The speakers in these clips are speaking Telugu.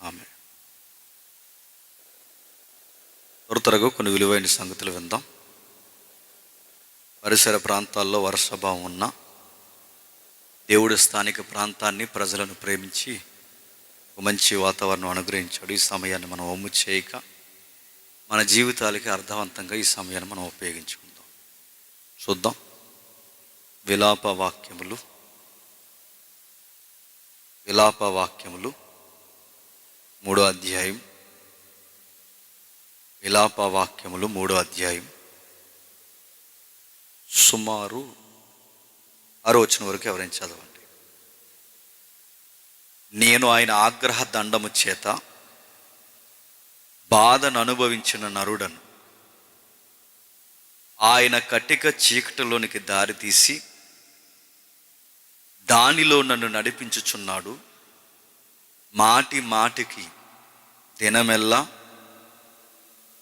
ఆమె. త్వరగా కొన్ని విలువైన సంగతులు విందాం. పరిసర ప్రాంతాల్లో వర్షభావం ఉన్న దేవుడు స్థానిక ప్రాంతాన్ని, ప్రజలను ప్రేమించి ఒక మంచి వాతావరణం అనుగ్రహించాడు. ఈ సమయాన్ని మనం ఒమ్ము చేయక మన జీవితాలకి అర్థవంతంగా ఈ సమయాన్ని మనం ఉపయోగించుకుందాం. చూద్దాం. విలాప వాక్యములు 3వ అధ్యాయం. విలాప వాక్యములు 3వ అధ్యాయం సుమారు 6వ వచనం వరకు ఎవరైనా చదవండి. నేను ఆయన ఆగ్రహ దండము చేత బాధను అనుభవించిన నరుడను. ఆయన కటిక చీకటిలోనికి దారి తీసి దానిలో నన్ను నడిపించుచున్నాడు. మాటి మాటికి దినమెల్లా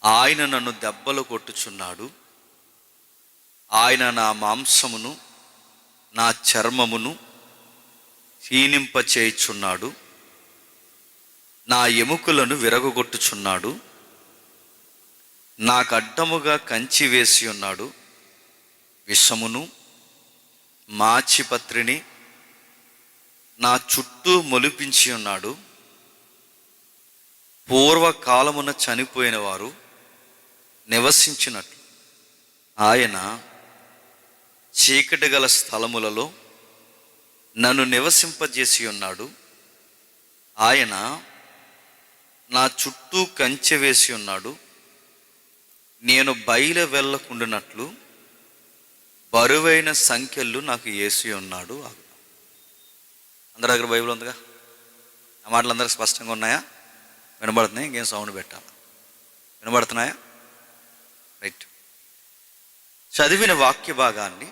ఆయన నన్ను దెబ్బలు కొట్టుచున్నాడు. ఆయన నా మాంసమును నా చర్మమును క్షీణింప చేయుచున్నాడు. నా ఎముకలను విరగొట్టుచున్నాడు. నాకు అడ్డముగా కంచి వేసి ఉన్నాడు. విషమును మాచిపత్రిని నా చుట్టూ మొలిపించి ఉన్నాడు. పూర్వకాలమున చనిపోయిన వారు నివసించినట్లు ఆయన చీకటి గల స్థలములలో నన్ను నివసింపజేసి ఉన్నాడు. ఆయన నా చుట్టూ కంచె వేసి ఉన్నాడు. నేను బయలు వెళ్ళకుండానట్లు బరువైన సంఖ్యలు నాకు వేసి ఉన్నాడు. అందరి దగ్గర బైబిల్ ఉందిగా? ఆ మాటలు అందరికి స్పష్టంగా ఉన్నాయా? వినబడుతున్నాయి? ఇంకేం సౌండ్ పెట్టాలి? వినబడుతున్నాయా? రైట్. చదివిన వాక్య భాగాన్ని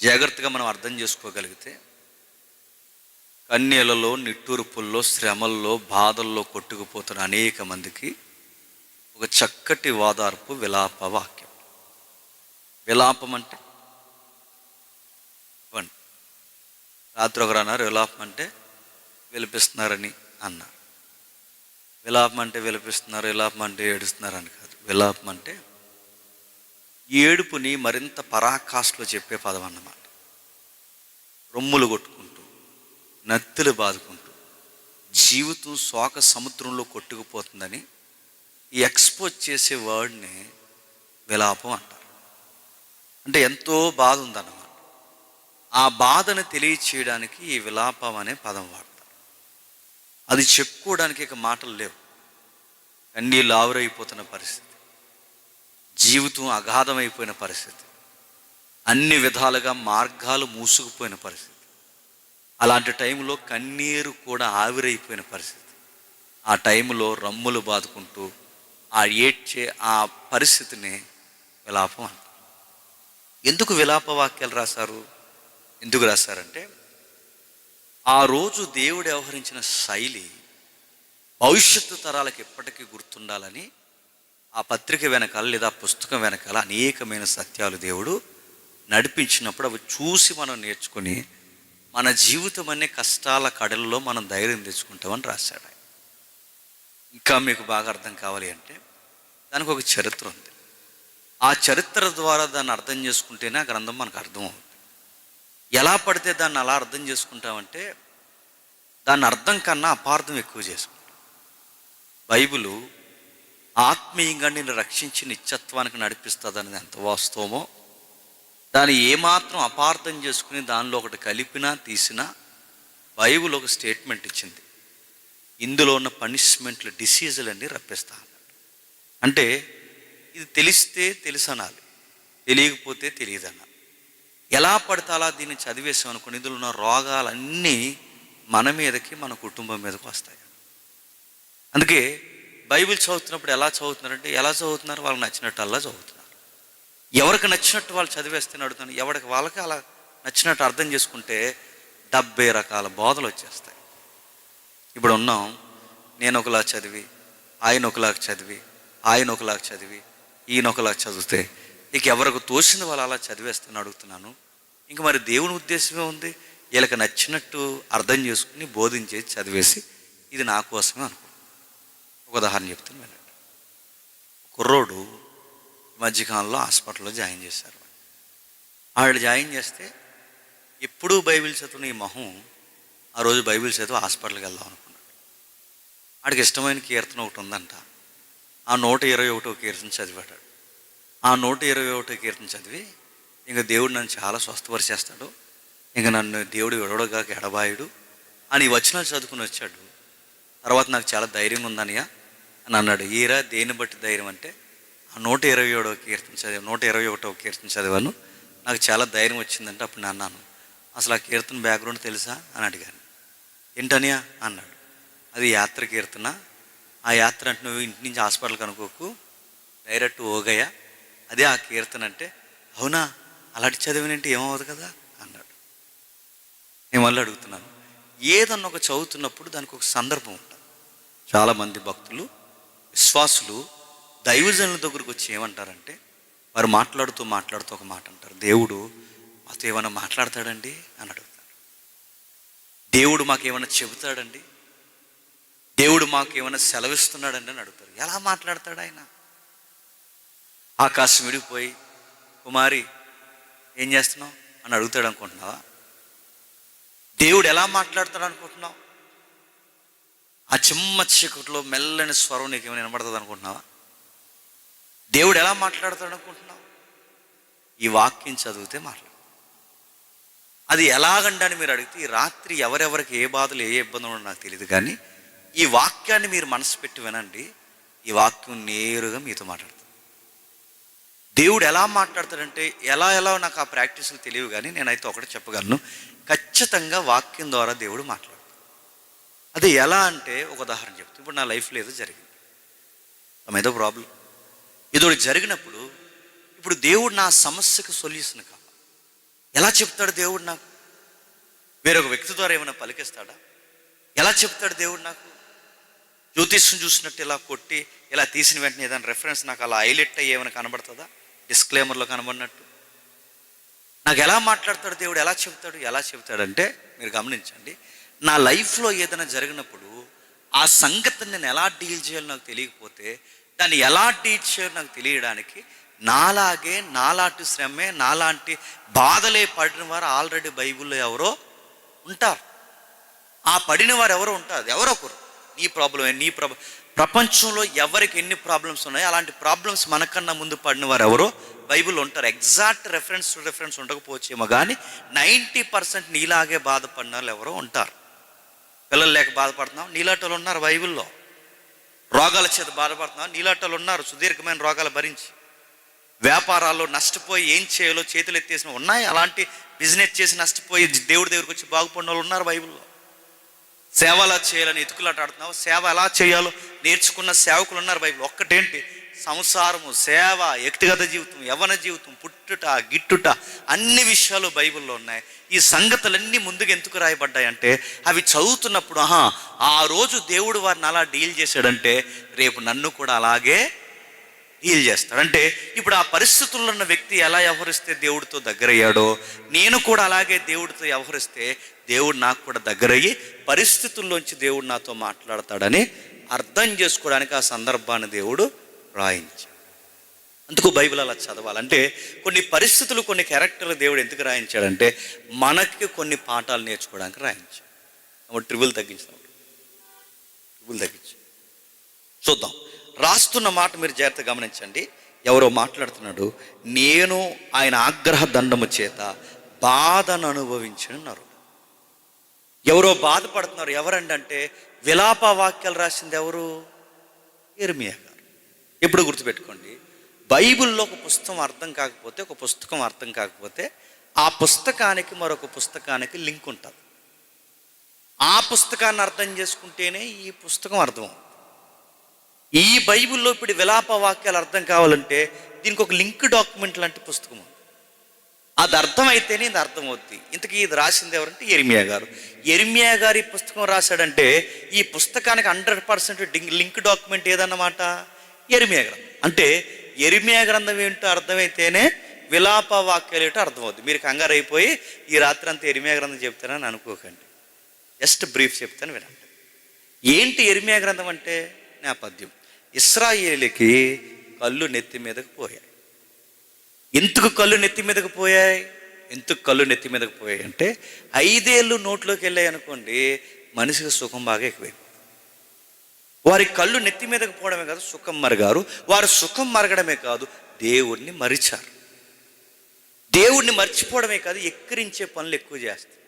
జాగ్రత్తగా మనం అర్థం చేసుకోగలిగితే కన్యలలో, నిట్టూర్పుల్లో, శ్రమల్లో, బాధల్లో కొట్టుకుపోతున్న అనేక మందికి ఒక చక్కటి ఓదార్పు విలాప వాక్యం. విలాపం అంటే రాత్రి ఒకరు అన్నారు, విలాపం అంటే విలపిస్తున్నారని అన్నారు. విలాపం అంటే విలపిస్తున్నారు, విలాపం అంటే ఏడుస్తున్నారని కాదు. విలాపం అంటే ఏడుపుని మరింత పరాకాష్ఠలో చెప్పే పదం అన్నమాట. రొమ్ములు కొట్టుకుంటూ, నత్తులు బాదుకుంటూ జీవితం శోక సముద్రంలో కొట్టుకుపోతుందని ఈ ఎక్స్పోజ్ చేసే వర్డ్ని విలాపం అంటారు. అంటే ఎంతో బాధ ఉందన్నమాట. ఆ బాధను తెలియచేయడానికి ఈ విలాపం అనే పదం వాడతారు. అది చెప్పుకోవడానికి ఇక మాటలు లేవు. కన్నీళ్ళు ఆవిరైపోతున్న పరిస్థితి, జీవితం అగాధమైపోయిన పరిస్థితి, అన్ని విధాలుగా మార్గాలు మూసుకుపోయిన పరిస్థితి. అలాంటి టైంలో కన్నీరు కూడా ఆవిరైపోయిన పరిస్థితి. ఆ టైంలో రమ్ములు బాదుకుంటూ ఆ ఏడ్చే ఆ పరిస్థితిని విలాపం అంటారు. ఎందుకు విలాప వాక్యాలు రాశారు? ఎందుకు రాశారంటే ఆ రోజు దేవుడు వ్యవహరించిన శైలి భవిష్యత్తు తరాలకు ఎప్పటికీ గుర్తుండాలని ఆ పత్రిక వెనకాల లేదా పుస్తకం వెనకాల అనేకమైన సత్యాలు దేవుడు నడిపించినప్పుడు అవి చూసి మనం నేర్చుకుని మన జీవితం అనే కష్టాల కడల్లో మనం ధైర్యం తెచ్చుకుంటామని రాశాడు. ఇంకా మీకు బాగా అర్థం కావాలి అంటే దానికి ఒక చరిత్ర ఉంది. ఆ చరిత్ర ద్వారా దాన్ని అర్థం చేసుకుంటేనే ఆ గ్రంథం మనకు అర్థం అవుతుంది. ఎలా పడితే దాన్ని అలా అర్థం చేసుకుంటామంటే దాన్ని అర్థం కన్నా అపార్థం ఎక్కువ చేసుకుంటాం. బైబిలు ఆత్మీయంగా నిన్ను రక్షించి నిత్యత్వానికి నడిపిస్తుంది అనేది ఎంత వాస్తవమో దాన్ని ఏమాత్రం అపార్థం చేసుకుని దానిలో ఒకటి కలిపినా తీసినా బైబిల్ ఒక స్టేట్మెంట్ ఇచ్చింది. ఇందులో ఉన్న పనిష్మెంట్లు, డిసీజులు అన్నీ రప్పిస్తా అన్నాడు. అంటే ఇది తెలిస్తే తెలుసు అనాలి, తెలియకపోతే తెలియదు అనాలి. ఎలా పడితే అలా దీన్ని చదివేసాం అనుకోండి, ఇందులో ఉన్న రోగాలన్నీ మన మీదకి, మన కుటుంబం మీదకి వస్తాయి. అందుకే బైబిల్ చదువుతున్నప్పుడు ఎలా చదువుతున్నారంటే, ఎలా చదువుతున్నారు? వాళ్ళకి నచ్చినట్టు అలా చదువుతున్నారు. ఎవరికి నచ్చినట్టు వాళ్ళు చదివేస్తే అడుగుతాను. వాళ్ళకి అలా నచ్చినట్టు అర్థం చేసుకుంటే 70 రకాల బోధలు వచ్చేస్తాయి. ఇప్పుడు ఉన్నాం, నేను ఒకలా చదివి, ఆయన ఒకలాగా చదివి, ఆయన ఒకలాగా చదివి, ఈయన ఒకలాగా చదివితే ఇక ఎవరికి తోచింది వాళ్ళు అలా చదివేస్తాను అడుగుతున్నాను. ఇంక మరి దేవుని ఉద్దేశమే ఉంది, వీళ్ళకి నచ్చినట్టు అర్థం చేసుకుని బోధించేసి చదివేసి ఇది నా కోసమే అనుకో. ఒక ఉదాహరణ చెప్తాను వినండి. కుర్రోడు ఈ మధ్యకాలంలో హాస్పిటల్లో జాయిన్ చేశారు. వాళ్ళు జాయిన్ చేస్తే ఎప్పుడూ బైబిల్ చదువుని ఈ మొహం ఆ రోజు బైబిల్ చదివి హాస్పిటల్కి వెళ్దాం అనుకున్నాడు. వాడికి ఇష్టమైన కీర్తన ఒకటి ఉందంట. ఆ 121వ కీర్తన చదివాడు. ఆ 121వ కీర్తన చదివి ఇంక దేవుడు నన్ను చాలా స్వస్థపరిచేస్తాడు, ఇంక నన్ను దేవుడు ఎడవడగాక ఎడబాయుడు అని వచనాలు చదువుకుని వచ్చాడు. తర్వాత నాకు చాలా ధైర్యం ఉందనియా అని అన్నాడు. ఈరా దేన్ని బట్టి ధైర్యం అంటే, ఆ 121వ కీర్తన చదివి 121వ కీర్తన చదివాను, నాకు చాలా ధైర్యం వచ్చిందంటే. అప్పుడు నేను అన్నాను, అసలు ఆ కీర్తన బ్యాక్గ్రౌండ్ తెలుసా అని అడిగాను. ఏంటనియా అన్నాడు. అది యాత్ర కీర్తన. ఆ యాత్ర అంటే నువ్వు ఇంటి నుంచి హాస్పిటల్కి అనుకోకు, డైరెక్ట్ ఓగయ్య, అదే ఆ కీర్తన అంటే. అవునా, అలాంటి చదివినంటే ఏమవుతుంది కదా అన్నాడు. నేను మళ్ళీ అడుగుతున్నాను, ఏదన్నా ఒక చదువుతున్నప్పుడు దానికి ఒక సందర్భం ఉంటుంది. చాలామంది భక్తులు విశ్వాసులు దైవజనుల దగ్గరకు వచ్చి ఏమంటారంటే, వారు మాట్లాడుతూ ఒక మాట అంటారు, దేవుడు మాతో ఏమైనా మాట్లాడతాడండి అని అడుగుతారు. దేవుడు మాకేమైనా చెబుతాడండి, దేవుడు మాకు ఏమైనా సెలవిస్తున్నాడండి అని అడుగుతారు. ఎలా మాట్లాడతాడు ఆయన? ఆకాశం విడిపోయి కుమారి ఏం చేస్తున్నావు అని అడుగుతాడు అనుకుంటున్నావా? దేవుడు ఎలా మాట్లాడతాడు అనుకుంటున్నావు? ఆ చిమ్మ చీకట్లో మెల్లని స్వరం నీకు ఏమైనా వినబడుతుంది అనుకుంటున్నావా? దేవుడు ఎలా మాట్లాడతాడు అనుకుంటున్నావు? ఈ వాక్యం చదివితే మాట్లాడు. అది ఎలాగండి అని మీరు అడిగితే, ఈ రాత్రి ఎవరెవరికి ఏ బాధలు ఏ ఇబ్బందులు నాకు తెలియదు, కానీ ఈ వాక్యాన్ని మీరు మనసు పెట్టి వినండి. ఈ వాక్యం నేరుగా మీతో మాట్లాడుతుంది. దేవుడు ఎలా మాట్లాడతాడంటే, ఎలా నాకు ఆ ప్రాక్టీసులు తెలియవు, కానీ నేనైతే ఒకటి చెప్పగలను, ఖచ్చితంగా వాక్యం ద్వారా దేవుడు మాట్లాడతాడు. అది ఎలా అంటే, ఒక ఉదాహరణ చెప్తాను. ఇప్పుడు నా లైఫ్లో ఏదో జరిగింది, ఏదో ప్రాబ్లం ఏదో జరిగినప్పుడు, ఇప్పుడు దేవుడు నా సమస్యకు సొల్యూషన్ కావాలి. ఎలా చెప్తాడు దేవుడు నాకు? వేరొక వ్యక్తి ద్వారా ఏమైనా పలికిస్తాడా? ఎలా చెప్తాడు దేవుడు నాకు? జ్యోతిష్యం చూసినట్టు ఇలా కొట్టి ఇలా తీసిన వెంటనే ఏదైనా రెఫరెన్స్ నాకు అలా హైలైట్ అయ్యి ఏమైనా కనబడుతుందా? డిస్క్లైమర్లో కనబడినట్టు నాకు ఎలా మాట్లాడతాడు దేవుడు? ఎలా చెప్తాడంటే, మీరు గమనించండి, నా లైఫ్లో ఏదైనా జరిగినప్పుడు ఆ సంగతిని నేను ఎలా డీల్ చేయాలో నాకు తెలియకపోతే, దాన్ని ఎలా డీల్ చేయాలో నాకు తెలియడానికి నాలాంటి శ్రమే, నాలాంటి బాధలే పడిన వారు ఆల్రెడీ బైబిల్లో ఎవరో ఉంటారు. ఆ పడిన వారు ఎవరో ఉంటారు, ఎవరో ఒకరు. నీ ప్రాబ్లం ప్రపంచంలో ఎవరికి ఎన్ని ప్రాబ్లమ్స్ ఉన్నాయో అలాంటి ప్రాబ్లమ్స్ మనకన్నా ముందు పడిన వారు ఎవరో బైబిల్లో ఉంటారు. ఎగ్జాక్ట్ రెఫరెన్స్ ఉండకపోవచ్చేమో, కానీ 90% నీలాగే బాధపడిన వాళ్ళు ఎవరో ఉంటారు. పిల్లలు లేక బాధపడుతున్నావు, నీలాటోళ్ళు ఉన్నారు బైబిల్లో. రోగాల చేత బాధపడుతున్నావు, నీలాటోళ్ళు ఉన్నారు సుదీర్ఘమైన రోగాలు భరించి. వ్యాపారాల్లో నష్టపోయి ఏం చేయాలో చేతులు ఎత్తేసిన ఉన్నాయి. అలాంటి బిజినెస్ చేసి నష్టపోయి దేవుడి దగ్గరికి వచ్చి బాగుపడిన వాళ్ళు ఉన్నారు బైబిల్లో. సేవ ఎలా చేయాలని ఎతుకులాట ఆడుతున్నావు, సేవ ఎలా చేయాలో నేర్చుకున్న సేవకులు ఉన్నారు బైబిల్. ఒక్కటేంటి, సంసారము, సేవ, వ్యక్తిగత జీవితం, యవ్వన జీవితం, పుట్టుట గిట్టుట అన్ని విషయాలు బైబిల్లో ఉన్నాయి. ఈ సంగతులన్నీ ముందుగా ఎందుకు రాయబడ్డాయంటే, అవి చదువుతున్నప్పుడు ఆ రోజు దేవుడు వారిని అలా డీల్ చేశాడంటే, రేపు నన్ను కూడా అలాగే డీల్ చేస్తాడు. అంటే ఇప్పుడు ఆ పరిస్థితుల్లో ఉన్న వ్యక్తి ఎలా వ్యవహరిస్తే దేవుడితో దగ్గరయ్యాడో, నేను కూడా అలాగే దేవుడితో వ్యవహరిస్తే దేవుడు నాకు కూడా దగ్గరయ్యి పరిస్థితుల్లోంచి దేవుడు నాతో మాట్లాడతాడని అర్థం చేసుకోవడానికి ఆ సందర్భాన్ని దేవుడు రాయించాడు. అందుకు బైబిల్ అలా చదవాలంటే, కొన్ని పరిస్థితులు, కొన్ని క్యారెక్టర్లు దేవుడు ఎందుకు రాయించాడంటే, మనకి కొన్ని పాఠాలు నేర్చుకోవడానికి రాయించాడు. ట్రిబుల్ తగ్గించాం. చూద్దాం. రాస్తున్న మాట మీరు జాగ్రత్త గమనించండి. ఎవరో మాట్లాడుతున్నాడు, నేను ఆయన ఆగ్రహ దండము చేత బాధను అనుభవించినారు. ఎవరో బాధపడుతున్నారు. ఎవరండి అంటే, విలాప వాక్యాలు రాసింది ఎవరు? యిర్మీయా గారు. ఎప్పుడు గుర్తుపెట్టుకోండి, బైబిల్లో ఒక పుస్తకం అర్థం కాకపోతే ఆ పుస్తకానికి మరొక పుస్తకానికి లింక్ ఉంటుంది. ఆ పుస్తకాన్ని అర్థం చేసుకుంటేనే ఈ పుస్తకం అర్థం. ఈ బైబిల్లో ఇప్పుడు విలాప వాక్యాలు అర్థం కావాలంటే దీనికి ఒక లింక్ డాక్యుమెంట్ లాంటి పుస్తకం ఉంది. అది అర్థమైతేనే ఇది అర్థమవుద్ది. ఇంతకీ ఇది రాసింది ఎవరంటే యిర్మీయా గారు. యిర్మీయా గారు ఈ పుస్తకం రాశాడంటే ఈ పుస్తకానికి 100% లింక్ డాక్యుమెంట్ ఏదన్నమాట? యిర్మీయా గ్రంథం. అంటే యిర్మీయా గ్రంథం ఏంటో అర్థమైతేనే విలాప వాక్యాలు ఏంటో అర్థమవుద్ది. మీరు కంగారు అయిపోయి ఈ రాత్రి అంతా యిర్మీయా గ్రంథం చెప్తానని అనుకోకండి. జస్ట్ బ్రీఫ్ చెప్తాను వినండి. ఏంటి ఇర్మీయా గ్రంథం అంటే? నేపథ్యం. ఇశ్రాయేలుకి కళ్ళు నెత్తి మీదకు పోయాయి. ఎందుకు కళ్ళు నెత్తి మీదకు పోయాయి? ఎందుకు కళ్ళు నెత్తి మీదకు పోయాయి అంటే, 5 ఏళ్ళు నోట్లోకి వెళ్ళాయి అనుకోండి, మనిషికి సుఖం బాగా ఎక్కువైంది. వారి కళ్ళు నెత్తి మీదకు పోవడమే కాదు, సుఖం మరిగారు. వారు సుఖం మరగడమే కాదు, దేవుణ్ణి మరిచారు. దేవుణ్ణి మర్చిపోవడమే కాదు, ఎక్కిరించే పనులు ఎక్కువ చేస్తారు.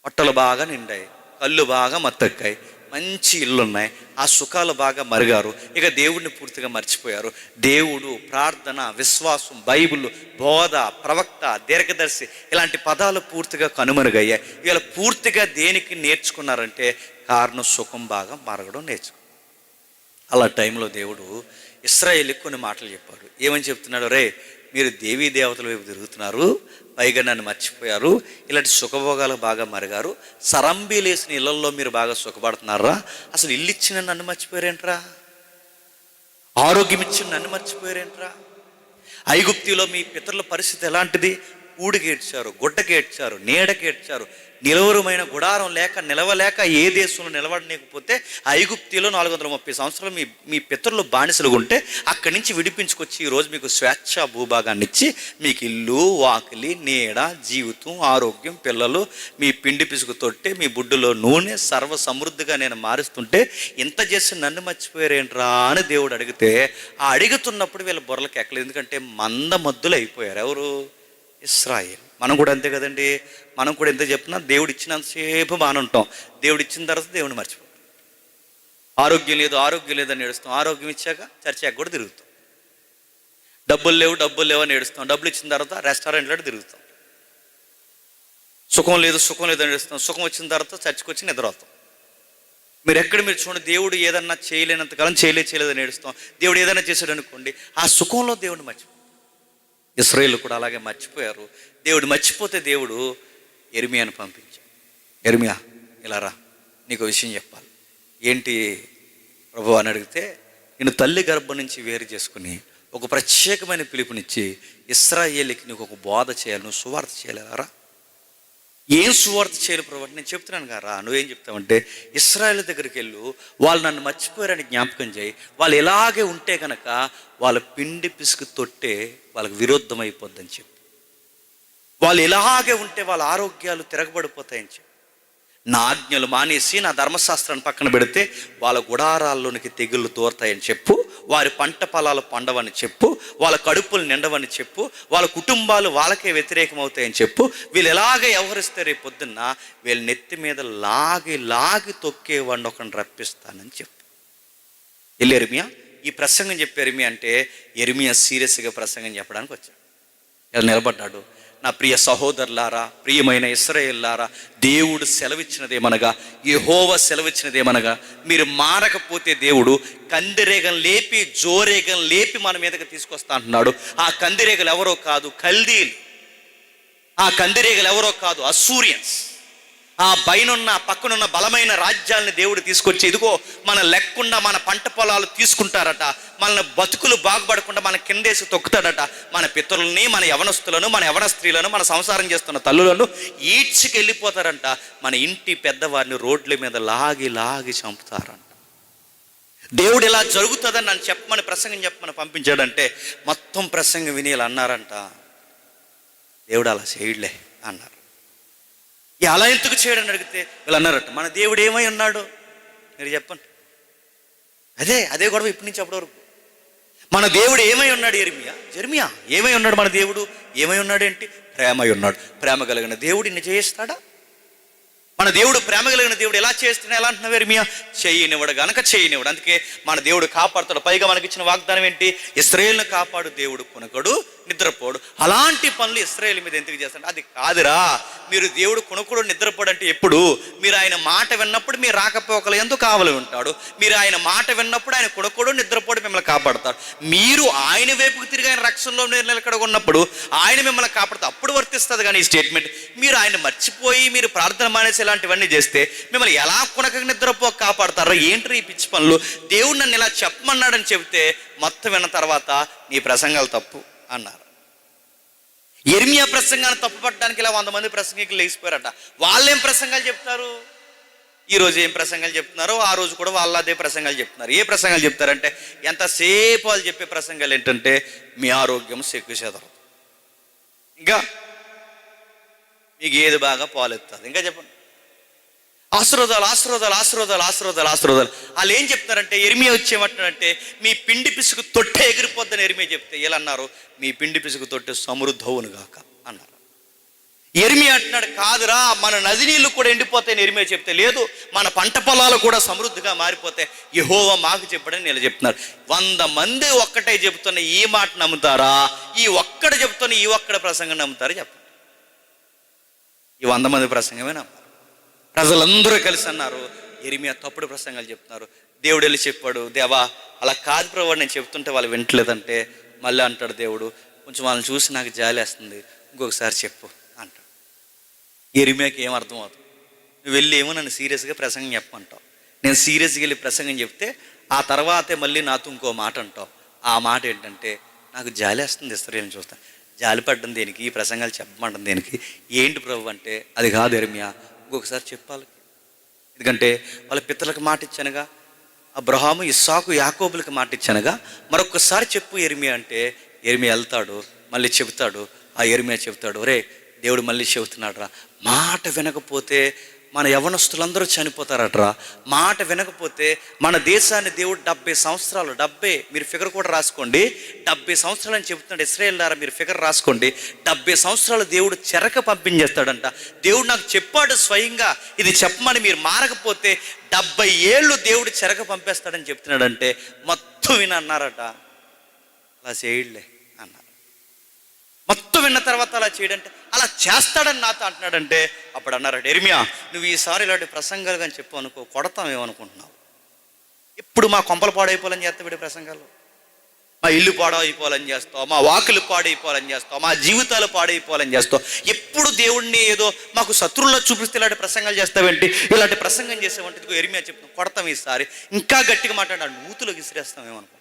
పొట్టలు బాగా నిండాయి, కళ్ళు బాగా మత్తెక్కాయి, మంచి ఇల్లు ఉన్నాయి, ఆ సుఖాలు బాగా మరిగారు. ఇక దేవుడిని పూర్తిగా మర్చిపోయారు. దేవుడు, ప్రార్థన, విశ్వాసం, బైబిల్, బోధ, ప్రవక్త, దీర్ఘదర్శి ఇలాంటి పదాలు పూర్తిగా కనుమరుగయ్యాయి. ఇలా పూర్తిగా దేనికి నేర్చుకున్నారంటే కారణం సుఖం బాగా మరగడం నేర్చుకున్నారు. అలా టైంలో దేవుడు ఇశ్రాయేలుకి కొన్ని మాటలు చెప్పాడు. ఏమని చెప్తున్నాడు? రే, మీరు దేవీ దేవతల వైపు తిరుగుతున్నారు, పైగా నన్ను మర్చిపోయారు, ఇలాంటి సుఖభోగాలు బాగా మరిగారు, సరంబీలేసిన ఇళ్లలో మీరు బాగా సుఖపడుతున్నారా? అసలు ఇల్లు ఇచ్చిన నన్ను మర్చిపోయారేంట్రా? ఆరోగ్యం ఇచ్చిన నన్ను మర్చిపోయారేంట్రా? ఐగుప్తిలో మీ పితరుల పరిస్థితి ఎలాంటిది? ఊడికేడ్చారు, గుడ్డకేడ్చారు, నీడకేడ్చారు, నిలవరమైన గుడారం లేక నిలవలేక ఏ దేశంలో నిలబడలేకపోతే ఐగుప్తిలో 430 సంవత్సరాలు మీ పితరులు బానిసలుగా ఉంటే అక్కడి నుంచి విడిపించుకొచ్చి ఈరోజు మీకు స్వేచ్ఛ భూభాగాన్ని ఇచ్చి మీకు ఇల్లు, వాకిలి, నీడ, జీవితం, ఆరోగ్యం, పిల్లలు, మీ పిండి పిసుకు తొట్టే, మీ బుడ్డులో నూనె, సర్వ సమృద్ధిగా నేను మారుస్తుంటే ఇంత చేసి నన్ను మర్చిపోయారేంట్రా అని దేవుడు అడిగితే, ఆ అడుగుతున్నప్పుడు వీళ్ళ బుర్రలకు ఎక్కలేదు. ఎందుకంటే మందమద్దులు అయిపోయారు. ఎవరు? ఇశ్రాయేల్. మనం కూడా అంతే కదండి. మనం కూడా ఎంత చెప్పినా దేవుడు ఇచ్చినంతసేపు బాగానే ఉంటాం, దేవుడు ఇచ్చిన తర్వాత దేవుడిని మర్చిపోతాం. ఆరోగ్యం లేదని ఏడుస్తాం, ఆరోగ్యం ఇచ్చాక చర్చకి కూడా తిరుగుతాం. డబ్బులు లేవు అని ఏడుస్తాం, డబ్బులు ఇచ్చిన తర్వాత రెస్టారెంట్లో తిరుగుతాం. సుఖం లేదని ఏడుస్తాం, సుఖం వచ్చిన తర్వాత చర్చకు వచ్చి నిద్రవుతాం. మీరు చూడండి, దేవుడు ఏదన్నా చేయలేనంతకాలం చేయలేదని ఏడుస్తాం. దేవుడు ఏదైనా చేశాడు అనుకోండి, ఆ సుఖంలో దేవుడిని మర్చిపోతాం. ఇశ్రాయేలు కూడా అలాగే మర్చిపోయారు. దేవుడు మర్చిపోతే దేవుడు ఇర్మీయాను పంపించాడు. ఇర్మీయా, ఇలా రా, నీకు విషయం చెప్పాలి. ఏంటి ప్రభువా అని అడిగితే, నేను తల్లి గర్భం నుంచి వేరు చేసుకుని ఒక ప్రత్యేకమైన పిలుపునిచ్చి ఇశ్రాయేలుకి నీకు ఒక బోధ చేయాలి, నువ్వు సువార్త చేయలేరా? ఏం సువార్త చేయాలి ప్రభు? నేను చెప్తున్నాను కదా, నువ్వేం చెప్తావంటే ఇశ్రాయేలు దగ్గరికి వెళ్ళు, వాళ్ళు నన్ను మర్చిపోయారని జ్ఞాపకం చేయి. వాళ్ళు ఎలాగే ఉంటే కనుక వాళ్ళ పిండి పిసుకు తొట్టే వాళ్ళకి విరుద్ధం అయిపోద్దని చెప్పు. వాళ్ళు ఎలాగే ఉంటే వాళ్ళ ఆరోగ్యాలు తిరగబడిపోతాయని చెప్పు. నా ఆజ్ఞలు మానేసి నా ధర్మశాస్త్రాన్ని పక్కన పెడితే వాళ్ళ గుడారాల్లోనికి తెగుళ్ళు తోరుతాయని చెప్పు. వారి పంట పొలాలు పండవని చెప్పు. వాళ్ళ కడుపులు నిండవని చెప్పు. వాళ్ళ కుటుంబాలు వాళ్ళకే వ్యతిరేకం అవుతాయని చెప్పు. వీళ్ళు ఎలాగే వ్యవహరిస్తే రేపు పొద్దున్న వీళ్ళ నెత్తి మీద లాగి తొక్కేవాడిని ఒకరిని రప్పిస్తానని చెప్పు. వెళ్ళి ఇర్మీయా ఈ ప్రసంగం చెప్పి ఇర్మీయా అంటే ఇర్మీయా సీరియస్గా ప్రసంగం చెప్పడానికి వచ్చాడు. ఇలా నిలబడ్డాడు. నా ప్రియ సహోదరులారా, ప్రియమైన ఇశ్రాయేలులారా, దేవుడు సెలవిచ్చినదేమనగా, యెహోవా సెలవిచ్చినదేమనగా, మీరు మారకపోతే దేవుడు కందిరేగం లేపి జోరేగం లేపి మన మీదకి తీసుకొస్తా అంటున్నాడు. ఆ కందిరేగలు ఎవరో కాదు కల్దీలు, ఆ కందిరేగలు ఎవరో కాదు అస్సూరియన్స్. ఆ పక్కనున్న బలమైన రాజ్యాలని దేవుడు తీసుకొచ్చి, ఇదిగో మన లేకుండా మన పంట పొలాలు తీసుకుంటారట, మన బతుకులు బాగుపడకుండా మన కిందేసి తొక్కుతాడట. మన పితరులని, మన యవనస్తులను, మన యవన స్త్రీలను, మన సంసారం చేస్తున్న తల్లులను ఈడ్చికి వెళ్ళిపోతారంట. మన ఇంటి పెద్దవారిని రోడ్ల మీద లాగి చంపుతారంట. దేవుడు ఇలా జరుగుతుందని నన్ను చెప్పమని పంపించాడంటే మొత్తం ప్రసంగం విని ఇలా అన్నారంట, దేవుడు అలా చేయడులే అన్నారు. అలా ఎందుకు చేయడని అడిగితే వీళ్ళు అన్నారట, మన దేవుడు ఏమై ఉన్నాడు మీరు చెప్పండి. అదే గొడవ ఇప్పటి నుంచి అప్పటి వరకు. మన దేవుడు ఏమై ఉన్నాడు? జెర్మియా ఏమై ఉన్నాడు? మన దేవుడు ఏమై ఉన్నాడు ఏంటి? ప్రేమై ఉన్నాడు. ప్రేమ కలిగిన దేవుడు ఇన్ని చేయిస్తాడా? మన దేవుడు ప్రేమ కలిగిన దేవుడు ఎలా చేస్తున్నా ఎలా అంటున్నావు ఇర్మీయా? చేయనివాడు గనక చేయనివాడు. అందుకే మన దేవుడు కాపాడుతాడు. పైగా మనకి ఇచ్చిన వాగ్దానం ఏంటి? ఇశ్రాయేలును కాపాడు దేవుడు, కొనకడు నిద్రపోడు. అలాంటి పనులు ఇశ్రాయేలు మీద ఎందుకు చేస్తాడు? అది కాదురా, మీరు దేవుడు కొనకడు నిద్రపోడు అంటే ఎప్పుడు? మీరు ఆయన మాట విన్నప్పుడు మీరు రాకపోకలు ఎందుకు కావలి ఉంటాడు. మీరు ఆయన మాట విన్నప్పుడు ఆయన కొనకడు నిద్రపోడు మిమ్మల్ని కాపాడుతాడు. మీరు ఆయన వైపుకు తిరిగి ఆయన రక్షణలో నిలకడ ఉన్నప్పుడు ఆయన మిమ్మల్ని కాపాడుతాడు. అప్పుడు వర్తిస్తుంది. కానీ ఈ స్టేట్మెంట్ మీరు ఆయన మర్చిపోయి మీరు ప్రార్థన మానేసి ఇలాంటివన్నీ చేస్తే మిమ్మల్ని ఎలా కొనక నిద్రపోక కాపాడతారో ఏంటి ఈ పిచ్చి పనులు? దేవుడు నన్ను ఇలా చెప్పమన్నాడని చెబితే మొత్తం విన్న తర్వాత నీ ప్రసంగాలు తప్పు అన్నారు. ఇర్మీయా ప్రసంగాన్ని తప్పుపట్టడానికి ఇలా 100 మంది ప్రసంగికులు లేచిపోయారట. వాళ్ళేం ప్రసంగాలు చెప్తారు? ఈరోజు ఏం ప్రసంగాలు చెప్తున్నారో ఆ రోజు కూడా వాళ్ళు అదే ప్రసంగాలు చెప్తున్నారు. ఏ ప్రసంగాలు చెప్తారంటే ఎంతసేపు వాళ్ళు చెప్పే ప్రసంగాలు ఏంటంటే మీ ఆరోగ్యం చెక్కుచేదరు, ఇంకా మీకు ఏది బాగా పాలెత్తుంది, ఇంకా చెప్పండి ఆశీర్వాదాలు ఆశీర్వాదాలు ఆశీర్వాదాలు ఆశీర్వాదాలు ఆశీర్వాదాలు. వాళ్ళు ఏం చెప్తారంటే ఎరిమియా వచ్చేమంటారంటే మీ పిండి పిసుకు తొట్టే ఎగిరిపోద్దని ఎరిమియా చెప్తే వీళ్ళు అన్నారు మీ పిండి పిసుకు తొట్టే సమృద్ధవును గాక అన్నారు. ఎరిమియా అంటున్నాడు కాదురా మన నది నీళ్లు కూడా ఎండిపోతాయని ఎరిమియా చెప్తే లేదు మన పంట పొలాలు కూడా సమృద్ధిగా మారిపోతాయి యెహోవా మాకు చెప్పడని వీళ్ళు చెప్తున్నారు. 100 మంది ఒక్కటే చెబుతున్న ఈ మాట నమ్ముతారా, ఈ ఒక్కడ చెబుతున్న ఈ ఒక్కడ ప్రసంగం నమ్ముతారా చెప్పండి? ఈ 100 మంది ప్రసంగమే నమ్మారు. ప్రజలందరూ కలిసి అన్నారు ఎరిమియా తప్పుడు ప్రసంగాలు చెప్తున్నారు. దేవుడు వెళ్ళి చెప్పాడు, దేవా అలా కాదు ప్రభు నేను చెప్తుంటే వాళ్ళు వింటలేదంటే మళ్ళీ అంటాడు దేవుడు కొంచెం వాళ్ళని చూసి నాకు జాలి వేస్తుంది, ఇంకొకసారి చెప్పు అంటాడు. ఎరిమియాకి ఏం అర్థం అవుతుంది? నువ్వు వెళ్ళి ఏమో నన్ను సీరియస్గా ప్రసంగం చెప్పమంటావు, నేను సీరియస్గా వెళ్ళి ప్రసంగం చెప్తే ఆ తర్వాతే మళ్ళీ నాతో ఇంకో మాట అంటావు. ఆ మాట ఏంటంటే నాకు జాలి వేస్తుంది ఇస్రాయేలుని చూస్తాను. జాలి పడ్డం దేనికి, ఈ ప్రసంగాలు చెప్పమండం దేనికి, ఏంటి ప్రభు అంటే అది కాదు ఎరిమియా ఇంకొకసారి చెప్పాలి. ఎందుకంటే వాళ్ళ పితరులకు మాట ఇచ్చానుగా, అబ్రహాము ఇస్సాకు యాకోబులకు మాట ఇచ్చానుగా, మరొకసారి చెప్పు ఎరిమియా అంటే ఎరిమియా వెళ్తాడు మళ్ళీ చెబుతాడు. ఆ ఎరిమియా చెబుతాడు ఒరే దేవుడు మళ్ళీ చెబుతున్నాడు రా, మాట వినకపోతే మన యవనస్తులందరూ చనిపోతారట్రా, మాట వినకపోతే మన దేశాన్ని దేవుడు 70 సంవత్సరాలు 70 మీరు ఫిగర్ కూడా రాసుకోండి 70 సంవత్సరాలు అని చెబుతున్నాడు. ఇశ్రాయేల్ ద్వారా మీరు ఫిగర్ రాసుకోండి 70 సంవత్సరాలు దేవుడు చెరక పంపించేస్తాడంట. దేవుడు నాకు చెప్పాడు స్వయంగా ఇది చెప్పమని, మీరు మారకపోతే 70 ఏళ్ళు దేవుడు చెరక పంపేస్తాడని చెప్తున్నాడంటే మొత్తం వినన్నారట. అలా చేయలే అన్నారు. మొత్తం విన్న తర్వాత అలా చేయడంటే అలా చేస్తాడని నాతో అంటున్నాడంటే అప్పుడు అన్నారట ఎరిమియా నువ్వు ఈసారి ఇలాంటి ప్రసంగాలు కానీ చెప్పు అనుకో కొడతామేమనుకుంటున్నావు, ఇప్పుడు మా కొంపలు పాడైపోవాలని చేస్తావు, వీడి ప్రసంగాలు మా ఇల్లు పాడైపోవాలని చేస్తావు, మా వాకులు పాడైపోవాలని చేస్తావు, మా జీవితాలు పాడైపోవాలని చేస్తావు, ఎప్పుడు దేవుడిని ఏదో మాకు శత్రువుల్లో చూపిస్తే ఇలాంటి ప్రసంగాలు చేస్తావేంటి, ఇలాంటి ప్రసంగం చేసేవంటి ఎరిమియా చెప్తాం కొడతాం ఈసారి ఇంకా గట్టిగా మాట్లాడాడు నూతులోకి విసిరేస్తామేమనుకో.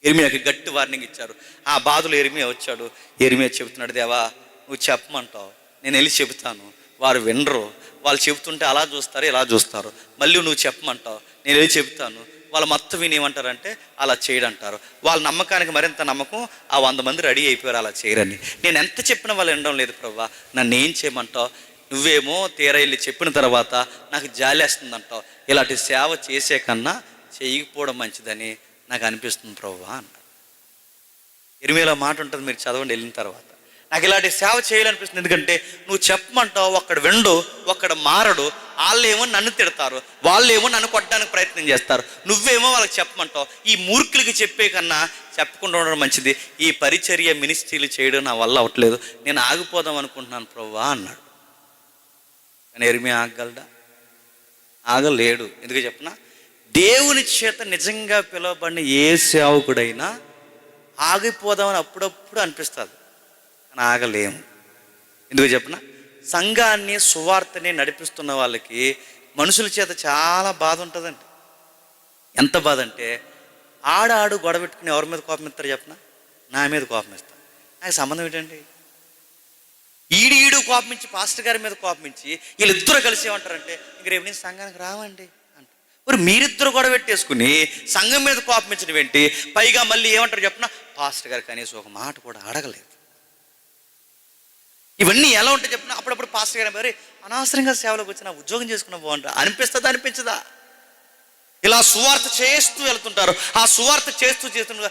ఎరిమియాకి గట్టి వార్నింగ్ ఇచ్చారు. ఆ బాధలు ఎరిమియా వచ్చాడు. ఎరిమియా చెబుతున్నాడు దేవా నువ్వు చెప్పమంటావు నేను వెళ్ళి చెబుతాను, వారు వినరు, వాళ్ళు చెబుతుంటే అలా చూస్తారు ఇలా చూస్తారు, మళ్ళీ నువ్వు చెప్పమంటావు నేను వెళ్ళి చెబుతాను, వాళ్ళు మొత్తం వినేమంటారంటే అలా చేయడంటారు. వాళ్ళ నమ్మకానికి మరింత నమ్మకం, ఆ 100 మంది రెడీ అయిపోయారు అలా చేయరని. నేను ఎంత చెప్పినా వాళ్ళు వినడం లేదు ప్రభువా, నన్ను ఏం చేయమంటావు, నువ్వేమో తీరా వెళ్ళి చెప్పిన తర్వాత నాకు జాలేస్తుందంటావు, ఇలాంటి సేవ చేసే కన్నా చేయకపోవడం మంచిదని నాకు అనిపిస్తుంది ప్రభువా అన్నాడు. ఎరిమియాలో మాట ఉంటుంది మీరు చదవండి వెళ్ళిన తర్వాత. నాకు ఇలాంటి సేవ చేయాలనిపిస్తుంది, ఎందుకంటే నువ్వు చెప్పమంటావు ఒక్కడ విండు ఒక్కడ మారడు, వాళ్ళేమో నన్ను తిడతారు, వాళ్ళేమో నన్ను కొట్టడానికి ప్రయత్నం చేస్తారు, నువ్వేమో వాళ్ళకి చెప్పమంటావు. ఈ మూర్ఖులకి చెప్పే కన్నా చెప్పకుండా ఉండడం మంచిది, ఈ పరిచర్య మినిస్ట్రీలు చేయడం నా వల్ల అవ్వట్లేదు, నేను ఆగిపోదాం అనుకుంటున్నాను ప్రభువా అన్నాడు. కానీ ఎరిమియా ఆగలడా? ఆగలేడు. ఎందుకు చెప్పనా, దేవుని చేత నిజంగా పిలువబడిన ఏ సేవకుడైనా ఆగిపోదామని అప్పుడప్పుడు అనిపిస్తుంది, కానీ ఆగలేము. ఎందుకు చెప్పనా, సంఘాన్ని సువార్తని నడిపిస్తున్న వాళ్ళకి మనుషుల చేత చాలా బాధ ఉంటుందండి. ఎంత బాధ అంటే ఆడాడు గొడవ పెట్టుకుని ఎవరి మీద కోపం ఇస్తారు చెప్పనా, నా మీద కోపం ఇస్తారు. నాకు సంబంధం ఏంటండి, ఈడు కోపమించి పాస్టర్ గారి మీద కోపమించి వీళ్ళిద్దరూ కలిసి ఏమంటారంటే ఇంక రేపు నేను సంఘానికి రావండి అంట. మరి మీరిద్దరు గొడవ పెట్టేసుకుని సంఘం మీద కోపమించడం ఏంటి, పైగా మళ్ళీ ఏమంటారు చెప్పిన పాస్టర్ గారు కనీసం ఒక మాట కూడా అడగలేదు. ఇవన్నీ ఎలా ఉంటాయి చెప్పిన, అప్పుడప్పుడు పాస్టర్ గారు మరి అనవసరంగా సేవలోకి వచ్చిన ఉద్యోగం చేసుకున్న బాగుంటారు అనిపిస్తుందా అనిపించదా? ఇలా సువార్త చేస్తూ వెళ్తుంటారు, ఆ సువార్త చేస్తుండగా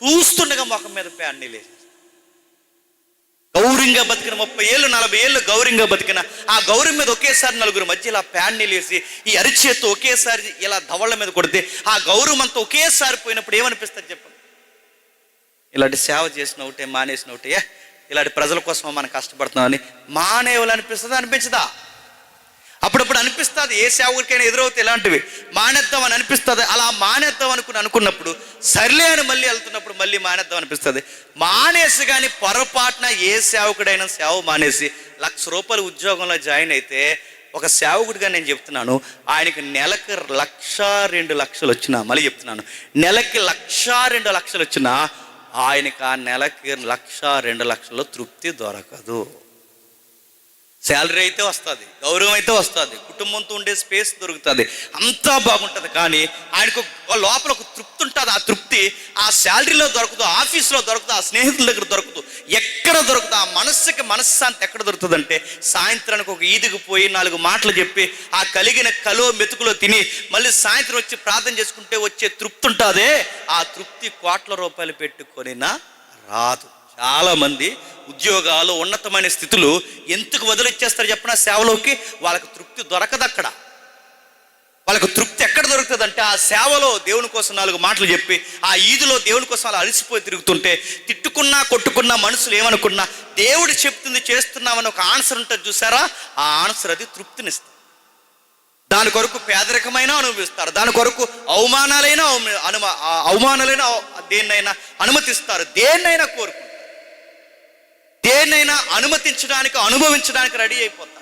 చూస్తుండగా మొఖం మీద ప్యాన్ని లేదు. గౌరవంగా బతికిన 30 ఏళ్ళు 40 ఏళ్ళు గౌరవంగా బతికిన ఆ గౌరవం మీద ఒకేసారి నలుగురు మధ్య ఇలా ప్యాన్ని లేసి ఈ అరిచేత్తో ఒకేసారి ఇలా దవళ్ళ మీద కొడితే ఆ గౌరవం అంతా ఒకేసారి పోయినప్పుడు ఏమనిపిస్తుంది చెప్పండి? ఇలాంటి సేవ చేసిన ఒకటే మానేసిన ఒకటే, ఇలాంటి ప్రజల కోసం మనం కష్టపడుతున్నామని మానేవాళ్ళు అనిపిస్తుందా అనిపించదా? అప్పుడప్పుడు అనిపిస్తుంది, ఏ సేవకుడికైనా ఎదురవుతే ఇలాంటివి మానేద్దాం అని అనిపిస్తుంది. అలా మానేద్దాం అనుకున్నప్పుడు సర్లే అని మళ్ళీ వెళ్తున్నప్పుడు మళ్ళీ మానేద్దాం అనిపిస్తుంది. మానేసి కానీ పొరపాటున ఏ సేవకుడైనా సేవ మానేసి 1,00,000 రూపాయలు ఉద్యోగంలో జాయిన్ అయితే ఒక సేవకుడిగా నేను చెప్తున్నాను, ఆయనకి నెలకు 1,00,000 2 లక్షలు వచ్చినా, మళ్ళీ చెప్తున్నాను నెలకి 1,00,000 2 లక్షలు వచ్చినా ఆయనకి ఆ నెలకి 1,00,000 2 లక్షలు తృప్తి దొరకదు. శాలరీ అయితే వస్తుంది, గౌరవం అయితే వస్తుంది, కుటుంబంతో ఉండే స్పేస్ దొరుకుతుంది, అంతా బాగుంటుంది. కానీ ఆయనకు లోపల ఒక తృప్తి ఉంటుంది. ఆ తృప్తి ఆ శాలరీలో దొరకదు, ఆఫీస్లో దొరకదు, ఆ స్నేహితుల దగ్గర దొరకదు, ఎక్కడ దొరకదు. ఆ మనస్సుకి మనశ్శాంతి ఎక్కడ దొరుకుతుంది అంటే సాయంత్రానికి ఒక ఈదికి పోయి 4 మాటలు చెప్పి ఆ కలిగిన కలో మెతుకులో తిని మళ్ళీ సాయంత్రం వచ్చి ప్రార్థన చేసుకుంటే వచ్చే తృప్తి ఉంటుందే, ఆ తృప్తి కోట్ల రూపాయలు పెట్టుకొనినా రాదు. చాలామంది ఉద్యోగాలు, ఉన్నతమైన స్థితులు ఎందుకు వదిలిచ్చేస్తారు చెప్పిన సేవలోకి? వాళ్ళకి తృప్తి దొరకదు. అక్కడ వాళ్ళకు తృప్తి ఎక్కడ దొరుకుతుంది అంటే ఆ సేవలో దేవుని కోసం 4 మాటలు చెప్పి ఆ ఈదులో దేవుని కోసం అలా అలసిపోయి తిరుగుతుంటే తిట్టుకున్నా కొట్టుకున్నా మనుషులు ఏమనుకున్నా దేవుడు చెప్తుంది చేస్తున్నామని ఒక ఆన్సర్ ఉంటుంది చూసారా, ఆ ఆన్సర్ అది తృప్తినిస్తుంది. దాని కొరకు పేదరికమైన అనుభవిస్తారు, దాని కొరకు అవమానాలైనా దేన్నైనా అనుమతిస్తారు, దేన్నైనా కోరుకుంటారు, దేన్నైనా అనుమతించడానికి అనుభవించడానికి రెడీ అయిపోతారు.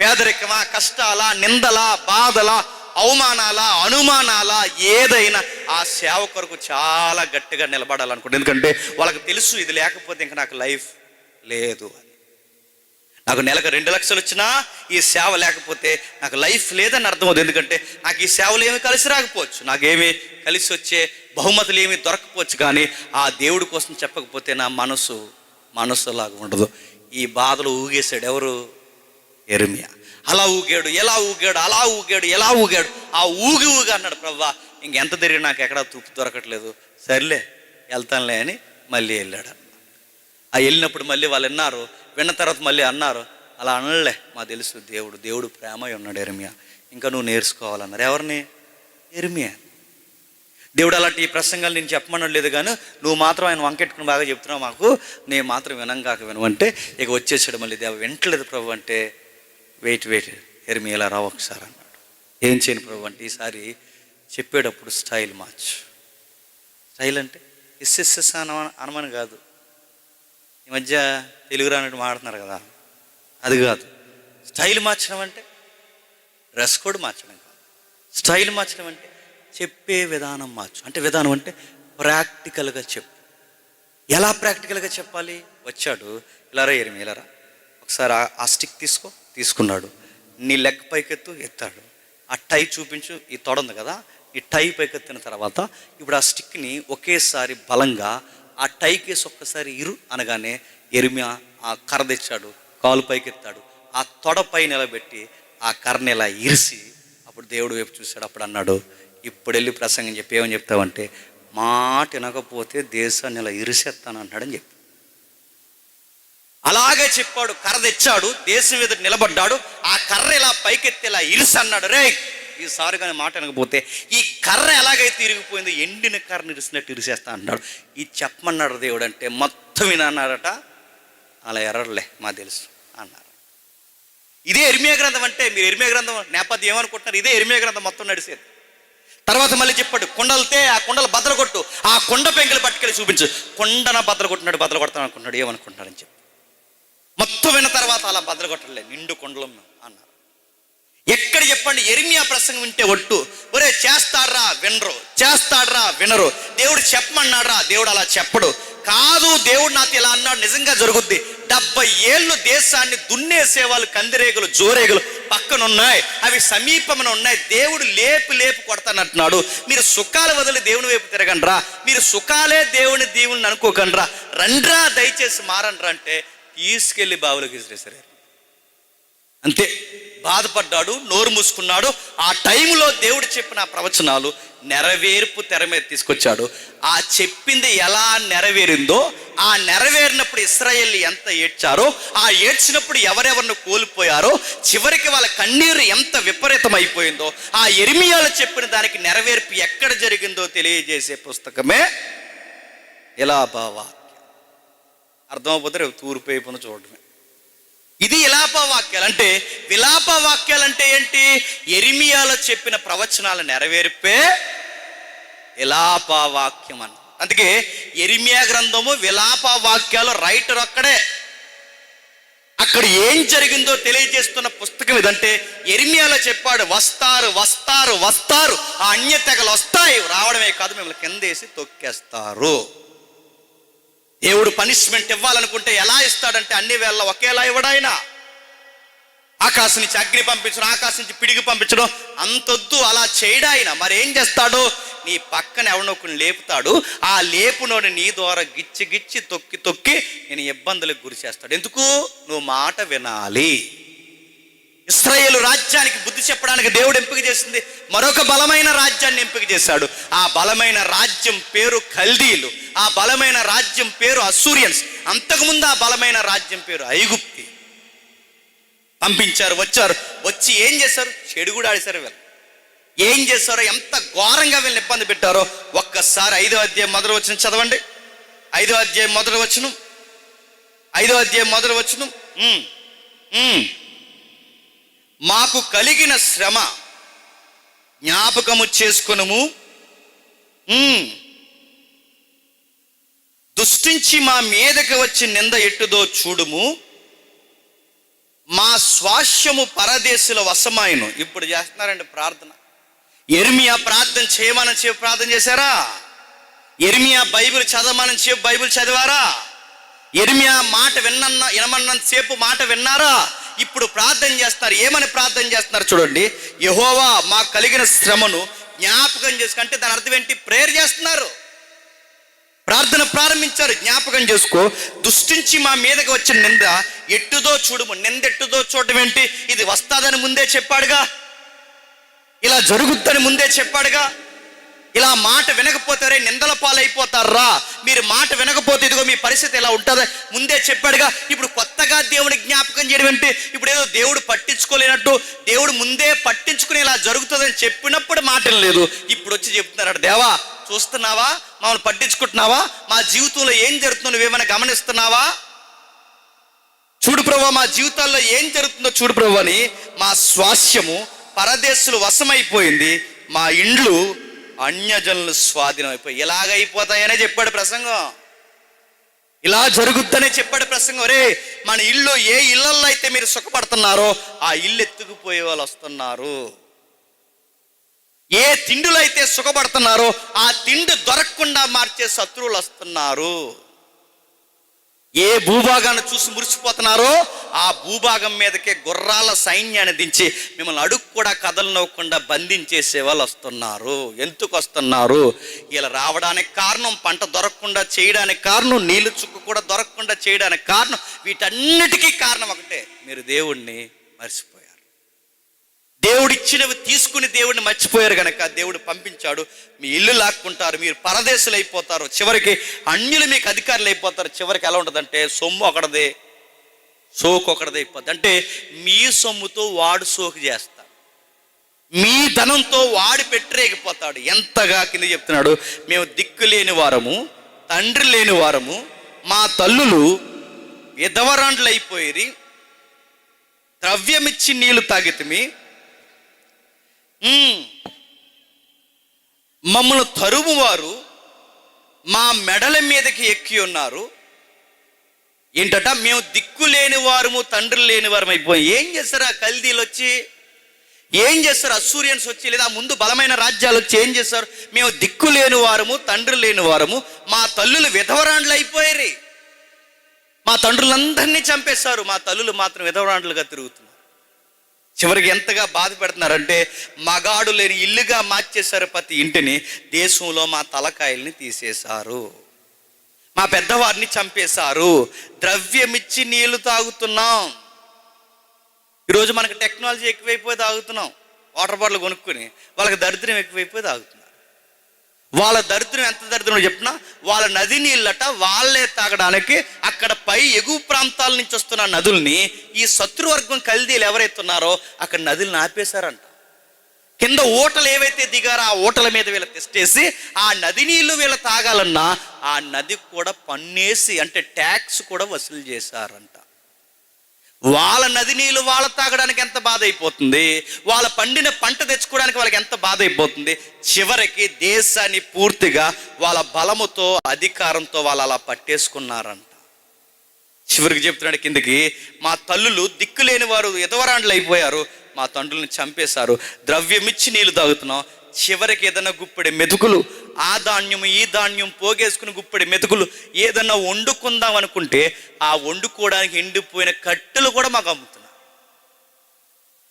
పేదరికమా, కష్టాలా, నిందలా, బాధలా, అవమానాలా, అనుమానాలా, ఏదైనా ఆ సేవ కొరకు చాలా గట్టిగా నిలబడాలనుకుంటుంది. ఎందుకంటే వాళ్ళకి తెలుసు ఇది లేకపోతే ఇంకా నాకు లైఫ్ లేదు అని. నాకు నెలకు 2 లక్షలు వచ్చినా ఈ సేవ లేకపోతే నాకు లైఫ్ లేదని అర్థమవుతుంది. ఎందుకంటే నాకు ఈ సేవలు ఏమి కలిసి రాకపోవచ్చు, నాకేమి కలిసి వచ్చే బహుమతులు ఏమి దొరకపోవచ్చు, కానీ ఆ దేవుడి కోసం చెప్పకపోతే నా మనసులాగా ఉండదు. ఈ బాధలు ఊగేశాడు ఎవరు? యెరెమీయా. అలా ఊగాడు, ఎలా ఊగాడు, అలా ఊగాడు, ఎలా ఊగాడు. ఆ ఊగి అన్నాడు, ప్రవ్వా ఇంకెంత తిరిగి నాకు ఎక్కడా తృప్తి దొరకట్లేదు, సర్లే వెళ్తానులే అని మళ్ళీ వెళ్ళాడు. ఆ వెళ్ళినప్పుడు మళ్ళీ వాళ్ళు విన్నారు, విన్న తర్వాత మళ్ళీ అన్నారు, అలా అనలే, మా తెలుసు దేవుడు ప్రేమై ఉన్నాడు యెరెమీయా, ఇంకా నువ్వు నేర్చుకోవాలన్నారు. ఎవరిని? యెరెమీయా. దేవుడు అలాంటి ఈ ప్రసంగాలు నేను చెప్పమన్నాడు లేదు, కానీ నువ్వు మాత్రం ఆయన వంకెట్టుకుని బాగా చెప్తున్నావు మాకు, నేను మాత్రం వినంగాక వినవంటే ఇక వచ్చేసాడు. మళ్ళీ దేవ వింటలేదు ప్రభు అంటే, వెయిట్ యెరెమీయా ఇలా రావు ఒకసారి అన్నాడు. ఏం చేయను ప్రభు అంటే, ఈసారి చెప్పేటప్పుడు స్టైల్ మార్చు. స్టైల్ అంటే ఎస్ఎస్ఎస్ అనమని కాదు, ఈ మధ్య తెలుగు రానట్టు మాడుతున్నారు కదా, అది కాదు. స్టైల్ మార్చడం అంటే డ్రెస్ కోడ్ మార్చడం కాదు. స్టైల్ మార్చడం అంటే చెప్పే విధానం మార్చు. అంటే విధానం అంటే ప్రాక్టికల్గా చెప్పు. ఎలా ప్రాక్టికల్గా చెప్పాలి? వచ్చాడు, ఇలా రా యెరెమీయా, ఇలా రా ఒకసారి ఆ స్టిక్ తీసుకున్నాడు, నీ లెగ్ పైకెత్తు, ఎత్తాడు. ఆ టై చూపించు, ఈ తొడ ఉంది కదా, ఈ టై పైకెత్తిన తర్వాత ఇప్పుడు ఆ స్టిక్ని ఒకేసారి బలంగా ఆ టైకేసి ఒక్కసారి ఇరు అనగానే యెరెమీయా ఆ కర్ర తెచ్చాడు, కాలు పైకెత్తాడు, ఆ తొడపై నిలబెట్టి ఆ కర్రని ఇలా ఇరిసి అప్పుడు దేవుడు వైపు చూశాడు. అప్పుడు అన్నాడు, ఇప్పుడు వెళ్ళి ప్రసంగం చెప్పి ఏమని చెప్తావంటే, మాట వినకపోతే దేశాన్ని ఇలా ఇరిసేస్తాను అన్నాడని చెప్పి అలాగే చెప్పాడు. కర్ర తెచ్చాడు, దేశం మీద నిలబడ్డాడు, ఆ కర్ర ఇలా పైకెత్తి ఇలా ఇరిసి అన్నాడు, రే ఈసారి కానీ మాట వినకపోతే ఈ కర్ర ఎలాగైతే ఇరిగిపోయిందో ఎండిన కర్రను ఇరిసినట్టు ఇరిసేస్తా అన్నాడు. ఈ చెప్పమన్నాడు దేవుడు అంటే మొత్తం వినన్నారట. అలా ఎర్రలే మా తెలుసు అన్నారు. ఇదే యెరెమీయా గ్రంథం అంటే, మీరు యెరెమీయా గ్రంథం నేపథ్యం ఏమనుకుంటున్నారు? ఇదే యెరెమీయా గ్రంథం మొత్తం నడిచేది. తర్వాత మళ్ళీ చెప్పాడు, కుండలతే ఆ కుండలు బద్దలు కొట్టు, ఆ కొండ పెంకులు పట్టుకెళ్ళి చూపించు. కొండన బద్దలు కొడతాను అనుకుంటున్నాడు, ఏమనుకుంటున్నాడని చెప్పి మొత్తం విన్న తర్వాత అలా బద్దలు కొట్టలే, నిండు కొండలు అన్నారు. ఎక్కడ చెప్పండి యెరెమీయా ప్రసంగం వింటే ఒట్టు, ఒరే చేస్తాడ్రా వినరు, చేస్తాడ్రా వినరు, దేవుడు చెప్పమన్నాడ్రా దేవుడు అలా చెప్పడు, కాదు దేవుడు నాతో ఇలా అన్నాడు నిజంగా జరుగుద్ది. 70 ఏళ్ళు దేశాన్ని దున్నేసే వాళ్ళు కందిరేగులు జోరేగులు పక్కనున్నాయి, అవి సమీపమున ఉన్నాయి, దేవుడు లేపు కొడతానంటున్నాడు. మీరు సుఖాలు వదిలి దేవుని వైపు తిరగండ్రా, మీరు సుఖాలే దేవుని దీవుని అనుకోకండ్రా, రండ్రా దయచేసి మారండ్రా అంటే తీసుకెళ్ళి బావులోకి విసిరేసారు. అంతే, బాధపడ్డాడు, నోరు మూసుకున్నాడు. ఆ టైంలో దేవుడు చెప్పిన ప్రవచనాలు నెరవేర్పు తెర మీద తీసుకొచ్చాడు. ఆ చెప్పింది ఎలా నెరవేరిందో, ఆ నెరవేరినప్పుడు ఇశ్రాయేలు ఎంత ఏడ్చారో, ఆ ఏడ్చినప్పుడు ఎవరెవరిని కోల్పోయారో, చివరికి వాళ్ళ కన్నీరు ఎంత విపరీతం అయిపోయిందో, ఆ యెరెమీయాలో చెప్పిన దానికి నెరవేర్పు ఎక్కడ జరిగిందో తెలియజేసే పుస్తకమే విలాపవాక్యాలు. అర్థమైపోతే రేపు తూర్పు వైపున చూడటమే. ఇది విలాపవాక్యాలు అంటే. విలాపవాక్యాలు అంటే ఏంటి? యెరెమీయాలో చెప్పిన ప్రవచనాల నెరవేర్పే విలాపవాక్యం అన్న. అందుకే యెరెమీయా గ్రంథము విలాపవాక్యాలు రైటర్ అక్కడే. అక్కడ ఏం జరిగిందో తెలియజేస్తున్న పుస్తకం ఇదంటే. యెరెమీయాలో చెప్పాడు, వస్తారు, ఆ అన్య తెగలు వస్తాయి, రావడమే కాదు మిమ్మల్ని కిందేసి తొక్కేస్తారు. దేవుడు పనిష్మెంట్ ఇవ్వాలనుకుంటే ఎలా ఇస్తాడంటే అన్ని వేళ ఒకేలా ఇవ్వడాయన. ఆకాశం నుంచి అగ్ని పంపించడం, ఆకాశం నుంచి పిడికి పంపించడం అంతొద్దు. అలా చేయడా ఆయన. మరి ఏం చేస్తాడు? నీ పక్కన ఎవరినొకరిని లేపుతాడు. ఆ లేపునోని నీ ద్వారా గిచ్చి గిచ్చి తొక్కి తొక్కి నేను ఇబ్బందులకు గురి చేస్తాడు. ఎందుకు? నువ్వు మాట వినాలి. ఇశ్రాయేలు రాజ్యానికి బుద్ధి చెప్పడానికి దేవుడు ఎంపిక చేసింది మరొక బలమైన రాజ్యాన్ని ఎంపిక చేశాడు. ఆ బలమైన రాజ్యం పేరు కల్దీలు. ఆ బలమైన రాజ్యం పేరు అస్సూరియన్స్. అంతకుముందు ఆ బలమైన రాజ్యం పేరు ఐగుప్తి. పంపించారు, వచ్చారు. వచ్చి ఏం చేశారు? చెడు కూడా ఆడేశారు. వీళ్ళు ఏం చేశారో, ఎంత ఘోరంగా వీళ్ళని ఇబ్బంది పెట్టారో ఒక్కసారి 5వ అధ్యాయం మొదటి వచనం చదవండి. 5వ అధ్యాయం మొదటి వచనం. 5వ అధ్యాయం మొదటి వచనం. మాకు కలిగిన శ్రమ జ్ఞాపకము చేసుకొనుము, దుష్టించి మా మీదకి వచ్చి నింద ఎట్టుదో చూడుము, మా స్వాస్యము పరదేశుల వశమాయను. ఇప్పుడు చేస్తున్నారండి ప్రార్థన. యెర్మియా ప్రార్థన చేయమని చెప్పి ప్రార్థన చేశారా? యెర్మియా బైబిల్ చదవమని చెప్పి బైబిల్ చదివారా? యెర్మియా మాట వినమన్నంత సేపు మాట విన్నారా? ఇప్పుడు ప్రార్థన చేస్తున్నారు. ఏమని ప్రార్థన చేస్తున్నారు చూడండి. యెహోవా మాకు కలిగిన శ్రమను జ్ఞాపకం చేసుకుంటే దాని అర్థం ఏంటి? ప్రేయర్ చేస్తున్నారు. ప్రార్థన ప్రారంభించారు. జ్ఞాపకం చేసుకో, దుష్టించి మా మీదకి వచ్చిన నింద ఎట్టుదో చూడుము. నింద ఎట్టుదో చూడటం ఏంటి? ఇది వస్తాదని ముందే చెప్పాడుగా, ఇలా జరుగుద్దని ముందే చెప్పాడుగా. ఇలా మాట వినకపోతే నిందల పాలైపోతారా, మీరు మాట వినకపోతే ఇదిగో మీ పరిస్థితి ఇలా ఉంటుందా ముందే చెప్పాడుగా. ఇప్పుడు కొత్తగా దేవుడి జ్ఞాపకం చేయడం ఏంటి? ఇప్పుడు ఏదో దేవుడు పట్టించుకోలేనట్టు, దేవుడు ముందే పట్టించుకుని ఇలా జరుగుతుందని చెప్పినప్పుడు మాటలు లేదు. ఇప్పుడు వచ్చి చెప్తున్నాడు, దేవా చూస్తున్నావా, మమ్మల్ని పట్టించుకుంటున్నావా, మా జీవితంలో ఏం జరుగుతుందో నువ్వేమైనా గమనిస్తున్నావా? చూడు ప్రభువా, మా జీవితాల్లో ఏం జరుగుతుందో చూడు ప్రభు అని. మా స్వాస్యము పరదేశులు వశమైపోయింది, మా ఇండ్లు అన్యజనులు స్వాధీనం అయిపోయి. ఇలాగైపోతాయనే చెప్పాడు ప్రసంగం. ఇలా జరుగుద్దనే చెప్పాడు ప్రసంగం. రే మన ఇల్లు ఏ ఇళ్లలో అయితే మీరు సుఖపడుతున్నారో ఆ ఇల్లు ఎత్తుకుపోయే వాళ్ళు వస్తున్నారు. ఏ తిండిలో అయితే సుఖపడుతున్నారో ఆ తిండి దొరకకుండా మార్చే శత్రువులు వస్తున్నారు. ఏ భూభాగాన్ని చూసి మురిసిపోతున్నారో ఆ భూభాగం మీదకే గుర్రాల సైన్యాన్ని దించి మిమ్మల్ని అడుగు కూడా కదలనివ్వకుండా బంధించేసే వాళ్ళు వస్తున్నారు. ఎందుకు వస్తున్నారు? ఇలా రావడానికి కారణం, పంట దొరకకుండా చేయడానికి కారణం, నీళ్ళు చుక్క కూడా దొరకకుండా చేయడానికి కారణం, వీటన్నిటికీ కారణం ఒకటే, మీరు దేవుణ్ణి మర్చిపోయారు. దేవుడిచ్చినవి తీసుకుని దేవుడిని మర్చిపోయారు కనుక దేవుడు పంపించాడు. మీ ఇల్లు లాక్కుంటారు, మీరు పరదేశులు అయిపోతారు, చివరికి అన్యులు మీకు అధికారులు అయిపోతారు. చివరికి ఎలా ఉంటుందంటే సొమ్ము ఒకటిదే, సోకు ఒకటిదే అయిపోద్ది. అంటే మీ సొమ్ముతో వాడు సోకు చేస్తాడు, మీ ధనంతో వాడు పెట్టరేగిపోతాడు. ఎంతగా కింద చెప్తున్నాడు, మేము దిక్కు లేని వారము, తండ్రి లేని వారము, మా తల్లులు విధవరాండ్లు అయిపోయి ద్రవ్యమిచ్చి నీళ్లు తాగితిమి, మమ్మల్ని తరుము వారు మా మెడల మీదకి ఎక్కి ఉన్నారు. ఏంటట? మేము దిక్కు లేని వారము, తండ్రి లేని వారం అయిపోయి. ఏం చేస్తారు ఆ కల్దీలు వచ్చి? ఏం చేస్తారు అస్సూరియన్స్ వచ్చి? లేదా ముందు బలమైన రాజ్యాలు వచ్చి ఏం చేస్తారు? మేము దిక్కు లేని వారము, తండ్రి లేని వారము, మా తల్లులు విధవరాండ్లు అయిపోయారు. మా తండ్రులందరినీ చంపేశారు, మా తల్లులు మాత్రం విధవరాండ్లుగా తిరుగుతున్నారు. చివరికి ఎంతగా బాధ పెడుతున్నారంటే మగాడు లేని ఇల్లుగా మార్చేశారు ప్రతి ఇంటిని. దేశంలో మా తలకాయల్ని తీసేశారు, మా పెద్దవారిని చంపేశారు, ద్రవ్యమిచ్చి నీళ్లు తాగుతున్నాం. ఈరోజు మనకు టెక్నాలజీ ఎక్కువైపోయి తాగుతున్నాం. వాటర్ బాటిల్ కొనుక్కుని వాళ్ళకి దరిద్రం ఎక్కువైపోయి తాగుతున్నారు. వాళ్ళ దరిద్రం ఎంత దరిద్రం చెప్పినా, వాళ్ళ నది నీళ్ళట వాళ్ళే తాగడానికి అక్కడ పై ఎగువ ప్రాంతాల నుంచి వస్తున్న నదుల్ని ఈ శత్రువర్గం కల్దీలు ఎవరైతున్నారో అక్కడ నదులను ఆపేశారంట. కింద ఓటలు ఏవైతే దిగారో ఆ ఓటల మీద వీళ్ళ తెస్టేసి ఆ నది నీళ్లు వీళ్ళ తాగాలన్నా ఆ నది కూడా పన్నేసి, అంటే ట్యాక్స్ కూడా వసూలు చేశారంట. వాళ్ళ నది నీళ్ళు వాళ్ళ తాగడానికి ఎంత బాధ అయిపోతుంది, వాళ్ళ పండిన పంట తెచ్చుకోవడానికి వాళ్ళకి ఎంత బాధ అయిపోతుంది. చివరికి దేశాన్ని పూర్తిగా వాళ్ళ బలముతో, అధికారంతో వాళ్ళు అలా పట్టేసుకున్నారంట. చివరికి చెప్తున్నాడు కిందకి, మా తల్లులు దిక్కులేని వారు విధవరాండ్లు అయిపోయారు, మా తండ్రులను చంపేశారు, ద్రవ్యమిచ్చి నీళ్లు తాగుతున్నాం. చివరికి ఏదైనా గుప్పెడి మెతుకులు, ఆ ధాన్యం ఈ ధాన్యం పోగేసుకుని గుప్పెడి మెతుకులు ఏదన్నా వండుకుందాం అనుకుంటే ఆ వండుకోవడానికి ఎండిపోయిన కట్టెలు కూడా మాకు అమ్ముతున్నారు.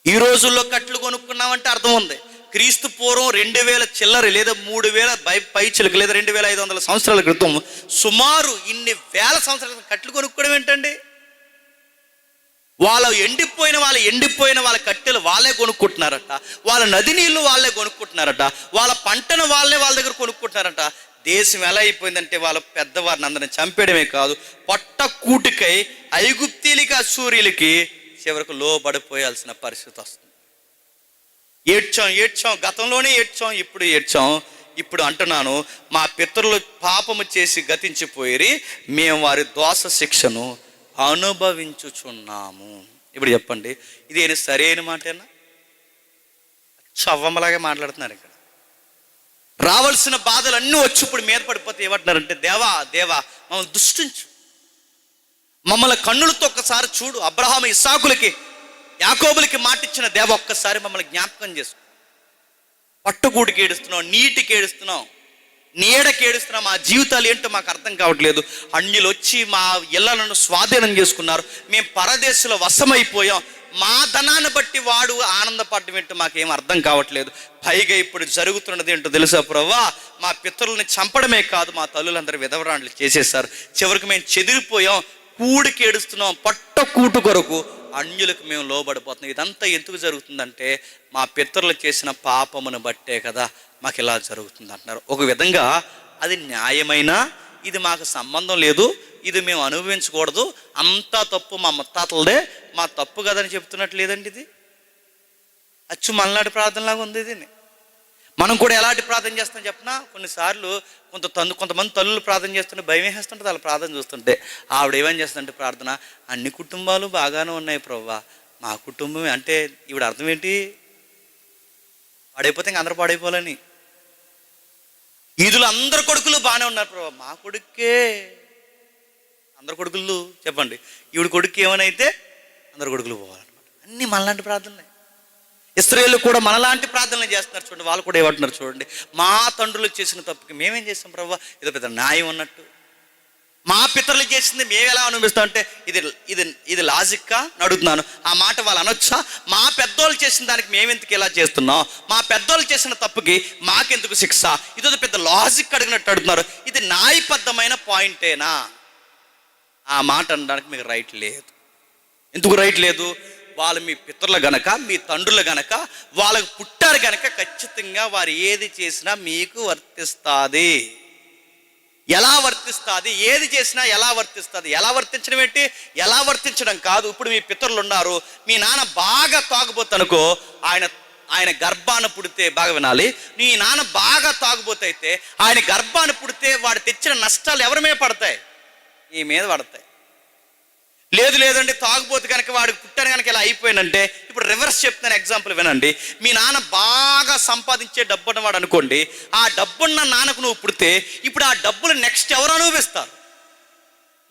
ఈ రోజుల్లో కట్లు కొనుక్కున్నామంటే అర్థం ఉంది. క్రీస్తు పూర్వం 2000 చిల్లర లేదా 3000 పైచిలకు లేదా 2500 సంవత్సరాల క్రితం సుమారు ఇన్ని వేల సంవత్సరాల క్రితం కట్లు కొనుక్కోవడం ఏంటండి? ఎండిపోయిన వాళ్ళ కట్టెలు వాళ్ళే కొనుక్కుంటున్నారట, వాళ్ళ నది నీళ్లు వాళ్ళే కొనుక్కుంటున్నారట, వాళ్ళ పంటను వాళ్ళ దగ్గర కొనుక్కుంటున్నారట. దేశం ఎలా అయిపోయిందంటే వాళ్ళ పెద్దవారిని అందరిని చంపేయడమే కాదు, పొట్ట కూటికై ఐగుప్తీలకి అశూరీలకి చివరికి లోబడిపోయాల్సిన పరిస్థితి వస్తుంది. ఏడ్చాం, గతంలోనే ఏడ్చాం, ఇప్పుడు ఏడ్చాం. ఇప్పుడు అంటున్నాను, మా పితరులు పాపము చేసి గతించిపోయి మేము వారి దోష శిక్షను అనుభవించుచున్నాము. ఇప్పుడు చెప్పండి, ఇదేనా సరైన మాటేనా? చవ్వమ్మలాగే మాట్లాడుతున్నారు. ఇక్కడ రావాల్సిన బాధలు అన్నీ వచ్చి ఇప్పుడు మీద పడిపోతే ఏమంటున్నారంటే, దేవా మమ్మల్ని దృష్టించు, మమ్మల్ని కన్నులతో ఒక్కసారి చూడు. అబ్రహాము ఇస్సాకులకి యాకోబులకి మాటిచ్చిన దేవ ఒక్కసారి మమ్మల్ని జ్ఞాపకం చేసుకో. పట్టుకూటికి ఏడుస్తున్నాం, నీటికి ఏడుస్తున్నాం, నీడకి ఏడుస్తున్నాం. మా జీవితాలు ఏంటో మాకు అర్థం కావట్లేదు. అన్యులు వచ్చి మా ఇళ్లను స్వాధీనం చేసుకున్నారు, మేము పరదేశంలో వశమైపోయాం. మా ధనాన్ని బట్టి వాడు ఆనందపడడం ఏంటో మాకేం అర్థం కావట్లేదు. పైగా ఇప్పుడు జరుగుతున్నది ఏంటో తెలుసా ప్రభువా? మా పితరుల్ని చంపడమే కాదు, మా తల్లులందరూ విధవరాండ్లు చేసేసారు. చివరికి మేము చెదిరిపోయాం, కూడికి ఏడుస్తున్నాం. పట్ట కూటు కొరకు అన్యులకు మేము లోబడిపోతున్నాం. ఇదంతా ఎందుకు జరుగుతుందంటే మా పితరులు చేసిన పాపమును బట్టే కదా మాకు ఇలా జరుగుతుంది అంటున్నారు. ఒక విధంగా అది న్యాయమైనా, ఇది మాకు సంబంధం లేదు, ఇది మేము అనుభవించకూడదు, అంతా తప్పు మా ముత్తాతలదే, మా తప్పు కదని చెప్తున్నట్టు లేదండి. ఇది అచ్చు మనలాంటి ప్రార్థనలాగా ఉంది. ఇది మనం కూడా ఎలాంటి ప్రార్థన చేస్తాం చెప్పినా, కొన్నిసార్లు కొంతమంది తల్లులు ప్రార్థన చేస్తుంటే భయం వేస్తుంటుంది. వాళ్ళ ప్రార్థన చూస్తుంటే ఆవిడ ఏమేం చేస్తుందంటే ప్రార్థన, అన్ని కుటుంబాలు బాగానే ఉన్నాయి ప్రభువా, మా కుటుంబమే అంటే ఈవిడ అర్థం ఏంటి? పాడైపోతే ఇంక అందరూ పాడైపోవాలని. ఈదులు అందరు కొడుకులు బాగానే ఉన్నారు ప్రభా, మా కొడుకే అందరు కొడుకులు చెప్పండి, ఈవిడ కొడుకు ఏమనైతే అందరు కొడుకులు పోవాలన్నమాట. అన్నీ మనలాంటి ప్రార్థనలే. ఇశ్రాయేలు కూడా మనలాంటి ప్రార్థనలు చేస్తున్నారు చూడండి. వాళ్ళు కూడా ఏమంటున్నారు చూడండి, మా తండ్రులు చేసిన తప్పుకి మేమేం చేస్తాం ప్రభా, ఏదో పెద్ద న్యాయం అన్నట్టు. మా పితరులు చేసింది మేము ఎలా అనుభవిస్తాం అంటే ఇది లాజిక్గా అడుగుతున్నాను. ఆ మాట వాళ్ళు అనొచ్చా? మా పెద్దోళ్ళు చేసిన దానికి మేమెందుకు ఇలా చేస్తున్నాం, మా పెద్దోళ్ళు చేసిన తప్పుకి మాకెందుకు శిక్ష? ఇదో పెద్ద లాజిక్ అడిగినట్టు అడుగుతున్నారు. ఇది న్యాయబద్ధమైన పాయింటేనా? ఆ మాట అనడానికి మీకు రైట్ లేదు. ఎందుకు రైట్ లేదు? వాళ్ళు మీ పితరులు గనక, మీ తండ్రులు గనక, వాళ్ళకు పుట్టారు గనక ఖచ్చితంగా వారు ఏది చేసినా మీకు వర్తిస్తుంది. ఎలా వర్తిస్తుంది? ఏది చేసినా ఎలా వర్తిస్తుంది? ఎలా వర్తించడం ఏంటి? ఎలా వర్తించడం కాదు. ఇప్పుడు మీ పితరులు ఉన్నారు, మీ నాన్న బాగా తాగుబోతనుకో, ఆయన గర్భాన్ని పుడితే, బాగా వినాలి, నీ నాన్న బాగా తాగుబోతే అయితే ఆయన గర్భాన్ని పుడితే వాడు తెచ్చిన నష్టాలు ఎవరి మీద పడతాయి? ఈ మీద పడతాయి. లేదండి, తాగుబోతు కనుక వాడికి పుట్టాను కనుక ఇలా అయిపోయానంటే, ఇప్పుడు రివర్స్ చెప్తాను, ఎగ్జాంపుల్ వినండి. మీ నాన్న బాగా సంపాదించే డబ్బున్న వాడు అనుకోండి, ఆ డబ్బున్న నాన్నకు నువ్వు పుడితే ఇప్పుడు ఆ డబ్బులు నెక్స్ట్ ఎవరు అనుభవిస్తారు?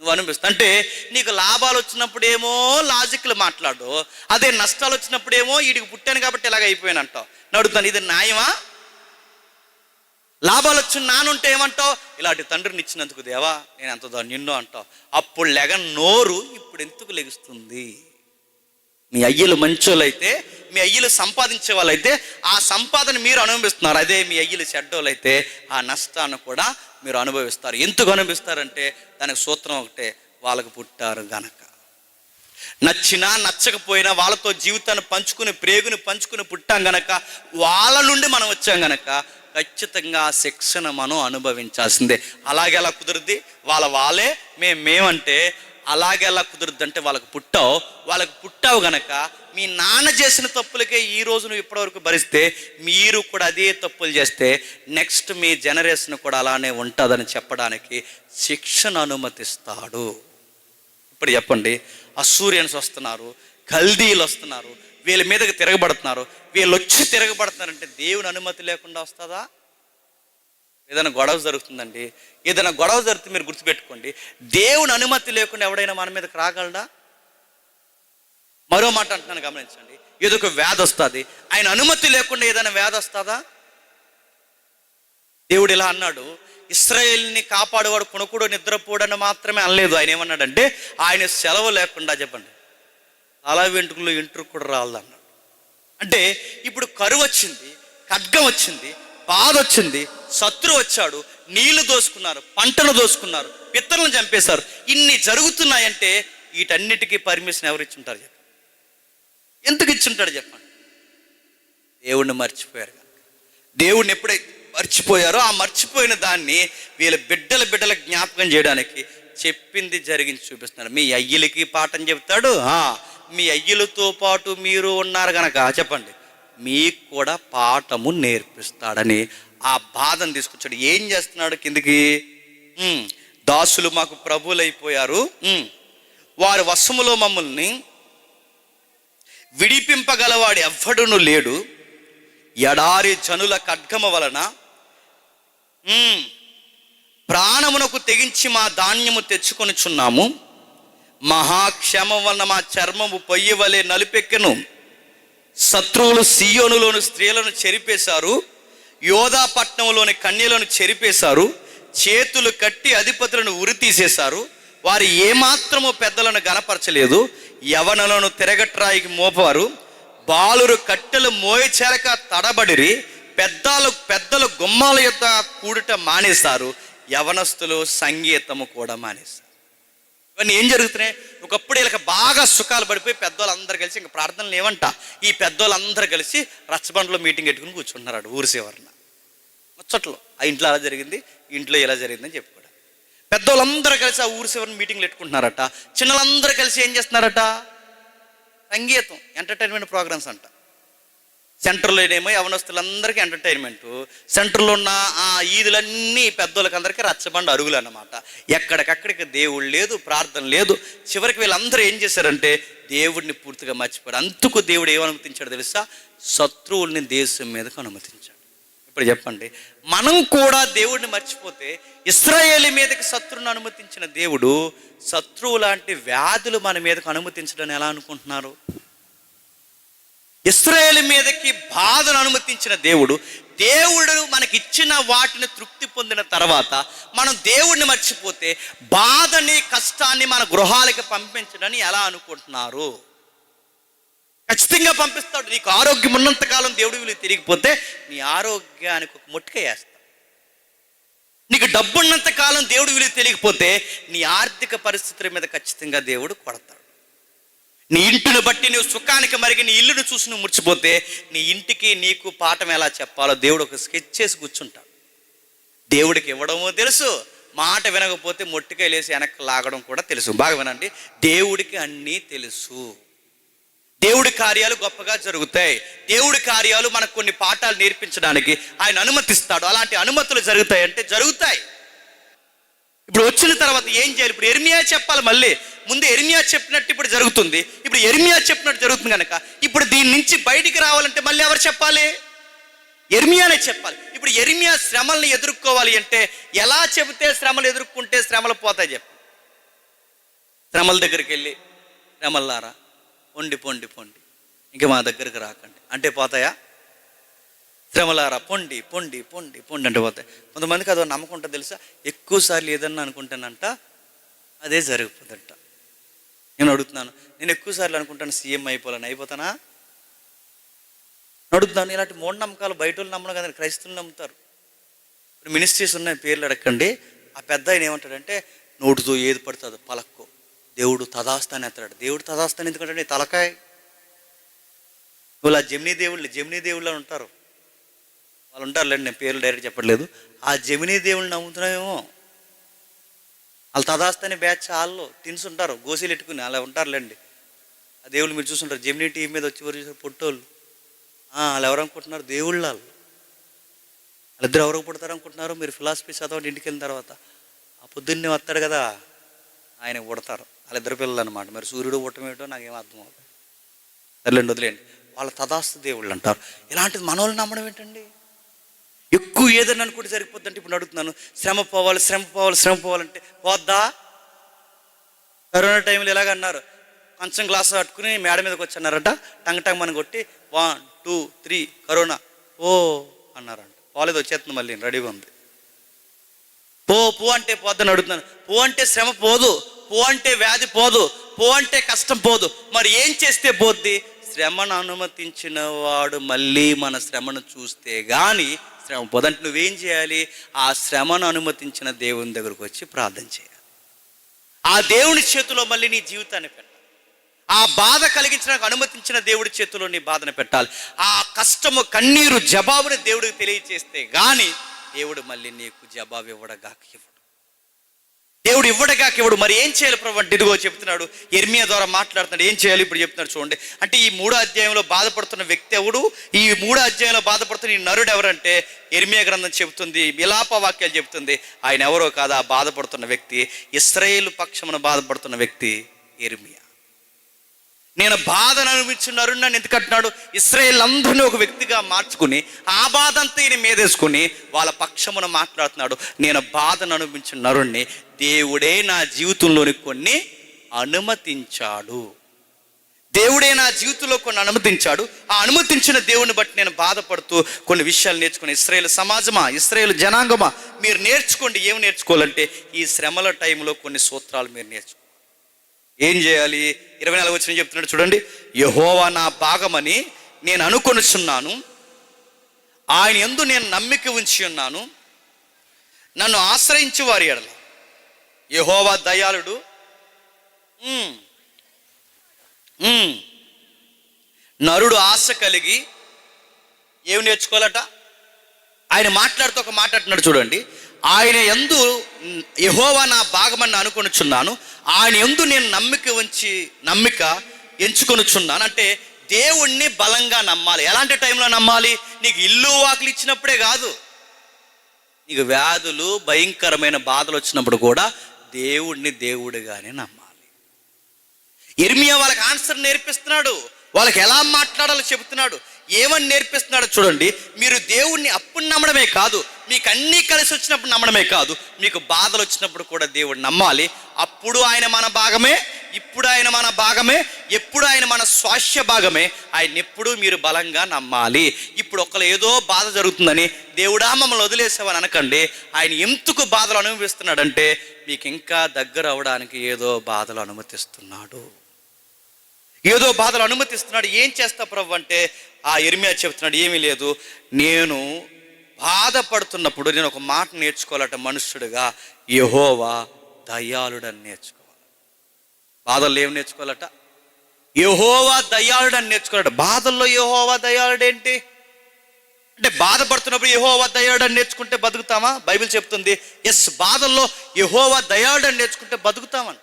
నువ్వు అనుభవిస్తావు. అంటే నీకు లాభాలు వచ్చినప్పుడేమో లాజిక్లు మాట్లాడు, అదే నష్టాలు వచ్చినప్పుడేమో వీడికి పుట్టాను కాబట్టి ఇలాగ అయిపోయానంటావు. అడుగుతాను, ఇది న్యాయమా? లాభాలు వచ్చిన నానుంటే ఏమంటావు? ఇలాంటి తండ్రిని ఇచ్చినందుకు దేవా నేను ఎంత ధన్యున్నో అంటావు. అప్పుడు నోరు ఇప్పుడు ఎందుకు లెగుస్తుంది? మీ అయ్యలు మంచోళ్ళైతే, మీ అయ్యలు సంపాదించే వాళ్ళైతే ఆ సంపాదన మీరు అనుభవిస్తున్నారు. అదే మీ అయ్యలు చెడ్డోళ్ళైతే ఆ నష్టాన్ని కూడా మీరు అనుభవిస్తారు. ఎందుకు అనుభవిస్తారంటే దానికి సూత్రం ఒకటే, వాళ్ళకు పుట్టారు గనక. నచ్చినా నచ్చకపోయినా వాళ్ళతో జీవితాన్ని పంచుకుని, ప్రేగుని పంచుకుని పుట్టాం గనక, వాళ్ళ నుండి మనం వచ్చాం గనక ఖచ్చితంగా శిక్షణ మనం అనుభవించాల్సిందే. అలాగెలా కుదురుద్ది? వాళ్ళే మేమంటే అలాగెలా కుదురుద్ది అంటే, వాళ్ళకు పుట్టావు గనక మీ నాన్న చేసిన తప్పులకే ఈ రోజు నువ్వు ఇప్పటివరకు భరిస్తే, మీరు కూడా అదే తప్పులు చేస్తే నెక్స్ట్ మీ జనరేషన్ కూడా అలానే ఉంటుందని చెప్పడానికి శిక్షను అనుమతిస్తాడు. ఇప్పుడు చెప్పండి, అసూరియన్స్ వస్తున్నారు, కల్దీలు వస్తున్నారు, వీళ్ళ మీదకి తిరగబడుతున్నారు. వీళ్ళు వచ్చి తిరగబడుతున్నారంటే దేవుని అనుమతి లేకుండా వస్తుందా? ఏదైనా గొడవ జరుగుతుందండి, ఏదైనా గొడవ జరిగితే మీరు గుర్తుపెట్టుకోండి, దేవుని అనుమతి లేకుండా ఎవడైనా మన మీదకి రాగలడా? మరో మాట అంటున్నాను గమనించండి, ఏదో ఒక వ్యాధి వస్తుంది, ఆయన అనుమతి లేకుండా ఏదైనా వ్యాధి వస్తుందా? దేవుడు ఇలా అన్నాడు, ఇశ్రాయేలుని కాపాడేవాడు కొనుక్కుడు నిద్రపోడని మాత్రమే అనలేదు. ఆయన ఏమన్నాడంటే, ఆయన సెలవు లేకుండా చెప్పండి తల వెంట్రుకలు ఇంట్రుకు కూడా రాలదన్నాడు. అంటే ఇప్పుడు కరువు వచ్చింది, ఖడ్గం వచ్చింది, బాధ వచ్చింది, శత్రువు వచ్చాడు, నీళ్లు దోసుకున్నారు, పంటను దోసుకున్నారు, పిత్తలను చంపేశారు. ఇన్ని జరుగుతున్నాయంటే వీటన్నిటికీ పర్మిషన్ ఎవరు ఇచ్చుంటారు చెప్పండి? ఎందుకు ఇచ్చుంటాడు చెప్పండి? దేవుణ్ణి మర్చిపోయారు కనుక. దేవుణ్ణి ఎప్పుడైతే మర్చిపోయారో ఆ మర్చిపోయిన దాన్ని వీళ్ళ బిడ్డల జ్ఞాపకం చేయడానికి చెప్పింది జరిగించి చూపిస్తున్నారు. మీ అయ్యలకి పాఠం చెప్తాడు, మీ అయ్యలతో పాటు మీరు ఉన్నారు కనుక చెప్పండి మీకు కూడా పాఠము నేర్పిస్తాడని ఆ బాధను తీసుకొచ్చాడు. ఏం చేస్తున్నాడు? కిందికి, దాసులు మాకు ప్రభువులైపోయారు, వారి వశములో మమ్మల్ని విడిపింపగలవాడు ఎవ్వడును లేడు, ఎడారి జనుల ఖడ్గమ వలన ప్రాణమునకు తెగించి మా ధాన్యము తెచ్చుకొనిచున్నాము, మహాక్షమ వలన మా చర్మము పొయ్యి వలె నలుపెక్కెను, శత్రువులు సీయోనులోని స్త్రీలను చెరిపేశారు, యోధా పట్టణంలోని కన్యలను చెరిపేశారు, చేతులు కట్టి అధిపతులను ఉరి తీసేశారు, వారు ఏమాత్రము పెద్దలను గనపరచలేదు, యవనులను తిరగట్రాయికి మోపారు, బాలురు కట్టెలు మోయచేరక తడబడిరి, పెద్దలు గుమ్మాల యొక్క కూడుట మానేశారు, యవనస్తులు సంగీతము కూడా మానేశారు. ఇవన్నీ ఏం జరుగుతున్నాయి? ఒకప్పుడు వీళ్ళకి బాగా సుఖాలు పడిపోయి పెద్దోళ్ళందరూ కలిసి ఇంకా ప్రార్థనలు ఏమంట, ఈ పెద్దోళ్ళందరూ కలిసి రచ్చబండలో మీటింగ్ పెట్టుకుని కూర్చుంటున్నారు ఊరి చివరన ముచ్చట్లో. ఆ ఇంట్లో అలా జరిగింది, ఇంట్లో ఇలా జరిగిందని చెప్పుకోవడం. పెద్దోళ్ళందరూ కలిసి ఆ ఊరి చివరిని మీటింగ్లు పెట్టుకుంటున్నారట. చిన్నలందరూ కలిసి ఏం చేస్తున్నారట? సంగీతం, ఎంటర్టైన్మెంట్ ప్రోగ్రామ్స్ అంట. సెంటర్లో ఏమో యవనస్తులందరికీ ఎంటర్టైన్మెంట్, సెంటర్లో ఉన్న ఆ ఈదులన్నీ పెద్దోళ్ళకి అందరికీ రచ్చబండ అరుగులు అన్నమాట. ఎక్కడికక్కడికి దేవుడు లేదు, ప్రార్థన లేదు. చివరికి వీళ్ళందరూ ఏం చేశారంటే దేవుడిని పూర్తిగా మర్చిపోయారు. అందుకు దేవుడు ఏమనుమతించాడు తెలుసా? శత్రువుల్ని దేశం మీదకు అనుమతించాడు. ఇప్పుడు చెప్పండి, మనం కూడా దేవుడిని మర్చిపోతే ఇశ్రాయేలు మీదకి శత్రువుని అనుమతించిన దేవుడు శత్రువు లాంటి వ్యాధులు మన మీదకు అనుమతించడం ఎలా అనుకుంటున్నారు? ఇశ్రాయేలు మీదకి బాధను అనుమతించిన దేవుడు మనకిచ్చిన వాటిని తృప్తి పొందిన తర్వాత మనం దేవుడిని మర్చిపోతే బాధని, కష్టాన్ని మన గృహాలకి పంపించడని ఎలా అనుకుంటున్నారు? ఖచ్చితంగా పంపిస్తాడు. నీకు ఆరోగ్యం ఉన్నంతకాలం దేవుడి విలువ తిరిగిపోతే నీ ఆరోగ్యానికి ఒక ముట్టిక వేస్తాడు. నీకు డబ్బు ఉన్నంత కాలం దేవుడి విలువ తెలియకపోతే నీ ఆర్థిక పరిస్థితుల మీద ఖచ్చితంగా దేవుడు కొడతాడు. నీ ఇంటిని బట్టి నువ్వు సుఖానికి మరిగి నీ ఇల్లును చూసి నువ్వు మురిచిపోతే నీ ఇంటికి నీకు పాఠం ఎలా చెప్పాలో దేవుడు ఒక స్కెచ్ చేసి కూర్చుంటాడు. దేవుడికి ఇవ్వడమో తెలుసు, మాట వినకపోతే మొట్టికాయ లేసి వెనక్కి లాగడం కూడా తెలుసు. బాగా వినండి, దేవుడికి అన్నీ తెలుసు. దేవుడి కార్యాలు గొప్పగా జరుగుతాయి. దేవుడి కార్యాలు మనకు కొన్ని పాఠాలు నేర్పించడానికి ఆయన అనుమతిస్తాడు. అలాంటి అనుమతులు జరుగుతాయి అంటే జరుగుతాయి. ఇప్పుడు వచ్చిన తర్వాత ఏం చేయాలి? ఇప్పుడు యెరెమీయా చెప్పాలి. మళ్ళీ ముందు యెరెమీయా చెప్పినట్టు ఇప్పుడు జరుగుతుంది. ఇప్పుడు యెరెమీయా చెప్పినట్టు జరుగుతుంది కనుక ఇప్పుడు దీని నుంచి బయటికి రావాలంటే మళ్ళీ ఎవరు చెప్పాలి? యెరెమీయానే చెప్పాలి. ఇప్పుడు యెరెమీయా శ్రమల్ని ఎదుర్కోవాలి అంటే ఎలా చెబితే శ్రమలు ఎదుర్కొంటే శ్రమలు పోతాయి చెప్పు. శ్రమల దగ్గరికి వెళ్ళి శ్రమల్లారా పొండి పొండి పొండి ఇంక మా దగ్గరికి రాకండి అంటే పోతాయా? శ్రమలారా పొండి పొండి పొండి పొండి అంటే పోతాయి. కొంతమందికి అదో నమ్మకం ఉంటుంది తెలుసా, ఎక్కువసార్లు ఏదన్నా అనుకుంటానంట అదే జరిగిపోతుందంట. నేను అడుగుతున్నాను, నేను ఎక్కువసార్లు అనుకుంటాను సీఎం అయిపోవాలని, అయిపోతానా? అడుగుతున్నాను. ఇలాంటి మూఢనమ్మకాలు బయట వాళ్ళు నమ్మడం కదండి, క్రైస్తవులు నమ్ముతారు. ఇప్పుడు మినిస్ట్రీస్ ఉన్నాయి, పేర్లు అడగండి. ఆ పెద్ద ఆయన ఏమంటాడంటే నోటుతో ఏది పడుతుందో పలక్కో, దేవుడు తదాస్తాని ఎత్తాడు. దేవుడు తదాస్తాని ఎందుకంటే నీ తలకాయ. వాళ్ళు ఆ జమినీ దేవుళ్ళు ఉంటారు, వాళ్ళు ఉంటారులేండి, నేను పేర్లు డైరెక్ట్ చెప్పట్లేదు. ఆ జమినీ దేవుళ్ళని నమ్ముతున్నామేమో. వాళ్ళు తదాస్తాని బ్యాచ్ వాళ్ళు టిన్స్ ఉంటారు, గోసీలు ఎట్టుకుని అలా ఉంటారులేండి. ఆ దేవుళ్ళు మీరు చూస్తుంటారు, జమినీ టీవీ మీద వచ్చి చూసారు పొట్టోళ్ళు. వాళ్ళు ఎవరు అనుకుంటున్నారు? దేవుళ్ళు. వాళ్ళిద్దరు ఎవరికి పుడతారు అనుకుంటున్నారు? మీరు ఫిలాసఫీ చదవండి ఇంటికి వెళ్ళిన తర్వాత. ఆ పొద్దున్నే వస్తాడు కదా ఆయన పుడతారు, వాళ్ళిద్దరు పిల్లలు అనమాట. మరి సూర్యుడు పుట్టమేటో నాకేం అర్థం అవుతుంది. సర్లేండి, వదిలేండి. వాళ్ళ తదాస్తు దేవుళ్ళు అంటారు. ఇలాంటిది మన వాళ్ళు నమ్మడం ఏంటండి? ఎక్కువ ఏదైనా అనుకుంటే సరిపోద్దంటే ఇప్పుడు అడుగుతున్నాను, శ్రమ పోవాలంటే పోద్దా? కరోనా టైంలో ఎలాగన్నారు, కొంచెం గ్లాసు కట్టుకుని మేడ మీదకి వచ్చి అన్నారట, టంగ్ మనం కొట్టి 1 2 3 కరోనా ఓ అన్నారంట. పోలేదు, వచ్చేస్తుంది, మళ్ళీ రెడీగా ఉంది. పో అంటే పోద్దని అడుగుతున్నాను. పో అంటే శ్రమ పోదు, పో అంటే వ్యాధి పోదు, పో అంటే కష్టం పోదు. మరి ఏం చేస్తే పోద్ది? శ్రమను అనుమతించిన వాడు మళ్ళీ మన శ్రమను చూస్తే కానీ శ్రమ పోదంటే నువ్వేం చేయాలి? ఆ శ్రమను అనుమతించిన దేవుని దగ్గరకు వచ్చి ప్రార్థన చేయాలి. ఆ దేవుని చేతిలో మళ్ళీ నీ జీవితాన్ని పెట్టాలి. ఆ బాధ కలిగించడానికి అనుమతించిన దేవుడి చేతిలో నీ బాధను పెట్టాలి. ఆ కష్టము కన్నీరు జవాబుని దేవుడికి తెలియచేస్తే కానీ దేవుడు మళ్ళీ నీకు జవాబు ఇవ్వడగాక ఇవ్వడు. దేవుడు ఇవ్వడగాక ఇవ్వడు. మరి ఏం చేయాలి ప్రభు అంటే ఇదిగో చెప్తున్నాడు, ఇర్మియా ద్వారా మాట్లాడుతున్నాడు. ఏం చేయాలి ఇప్పుడు చెప్తున్నాడు చూడండి. అంటే ఈ 3వ అధ్యాయంలో బాధపడుతున్న వ్యక్తి ఎవడు? ఈ 3వ అధ్యాయంలో బాధపడుతున్న ఈ నరుడు ఎవరంటే ఇర్మియా గ్రంథం చెబుతుంది, విలాప వాక్యాలు చెబుతుంది. ఆయన ఎవరో కాదు, ఆ బాధపడుతున్న వ్యక్తి ఇశ్రాయేలు పక్షమున బాధపడుతున్న వ్యక్తి ఇర్మియా. నేను బాధను అనుభవించిన నరుడు నన్ను ఎందుకు అంటున్నాడు? ఇశ్రాయేల్ అందరినీ ఒక వ్యక్తిగా మార్చుకుని ఆ బాధ అంతా ఈయన మీదేసుకుని వాళ్ళ పక్షమున మాట్లాడుతున్నాడు. నేను బాధను అనుభవించిన నరుణ్ణి దేవుడే నా జీవితంలోని కొన్ని అనుమతించాడు. దేవుడే నా జీవితంలో కొన్ని అనుమతించాడు. ఆ అనుమతించిన దేవుని బట్టి నేను బాధపడుతూ కొన్ని విషయాలు నేర్చుకుని, ఇశ్రాయేలు సమాజమా, ఇశ్రాయేలు జనాంగమా, మీరు నేర్చుకోండి. ఏం నేర్చుకోవాలంటే ఈ శ్రమల టైంలో కొన్ని సూత్రాలు మీరు నేర్చుకోండి. ఏం చేయాలి? 24 వచనం చెప్తున్నాడు చూడండి. యెహోవా నా భాగమని నేను అనుకొనుచున్నాను, ఆయన యందు నేను నమ్మిక ఉంచి ఉన్నాను. నన్ను ఆశ్రయించు వారి ఎడల యెహోవా దయాళుడు. నరుడు ఆశ కలిగి ఏమి నేర్చుకోవాలట? ఆయన మాట్లాడుతూ ఒక మాట అంటున్నాడు చూడండి. ఆయన యందు యెహోవా నా భాగమని అనుకొనుచున్నాను, ఆయన యందు నేను నమ్మిక ఎంచుకొనుచున్నాను. అంటే దేవుణ్ణి బలంగా నమ్మాలి. ఎలాంటి టైంలో నమ్మాలి? నీకు ఇల్లు వాకిలు ఇచ్చినప్పుడే కాదు, నీకు వ్యాధులు భయంకరమైన బాధలు వచ్చినప్పుడు కూడా దేవుణ్ణి దేవుడిగానే నమ్మాలి. ఇర్మియా వాళ్ళకి ఆన్సర్ నేర్పిస్తున్నాడు, వాళ్ళకి ఎలా మాట్లాడాలో చెబుతున్నాడు. ఏమని నేర్పిస్తున్నాడో చూడండి. మీరు దేవుణ్ణి అప్పుడు నమ్మడమే కాదు, మీకు అన్నీ కలిసి వచ్చినప్పుడు నమ్మడమే కాదు, మీకు బాధలు వచ్చినప్పుడు కూడా దేవుడు నమ్మాలి. అప్పుడు ఆయన మన భాగమే, ఇప్పుడు ఆయన మన భాగమే, ఎప్పుడు ఆయన మన స్వాస్థ్య భాగమే. ఆయన ఎప్పుడు మీరు బలంగా నమ్మాలి. ఇప్పుడు ఒకళ్ళు ఏదో బాధ జరుగుతుందని దేవుడా మమ్మల్ని వదిలేసావని అనకండి. ఆయన ఎందుకు బాధలు అనుభవిస్తున్నాడంటే మీకు ఇంకా దగ్గర అవడానికి ఏదో బాధలు అనుమతిస్తున్నాడు. ఏదో బాధలు అనుమతిస్తున్నాడు. ఏం చేస్తా ప్రభు అంటే ఆ ఇర్మియా చెప్తున్నాడు, ఏమీ లేదు, నేను బాధపడుతున్నప్పుడు నేను ఒక మాట నేర్చుకోవాలట మనుష్యుడిగా, యెహోవా దయాళుడని నేర్చుకోవాలి. బాధల్లో ఏం నేర్చుకోవాలట? యెహోవా దయాళుడని నేర్చుకోవాలట. బాధల్లో యెహోవా దయాళుడేంటి అంటే బాధపడుతున్నప్పుడు యెహోవా దయాళుడని నేర్చుకుంటే బతుకుతామా? బైబిల్ చెప్తుంది ఎస్, బాధల్లో యెహోవా దయాళుడని నేర్చుకుంటే బతుకుతామని.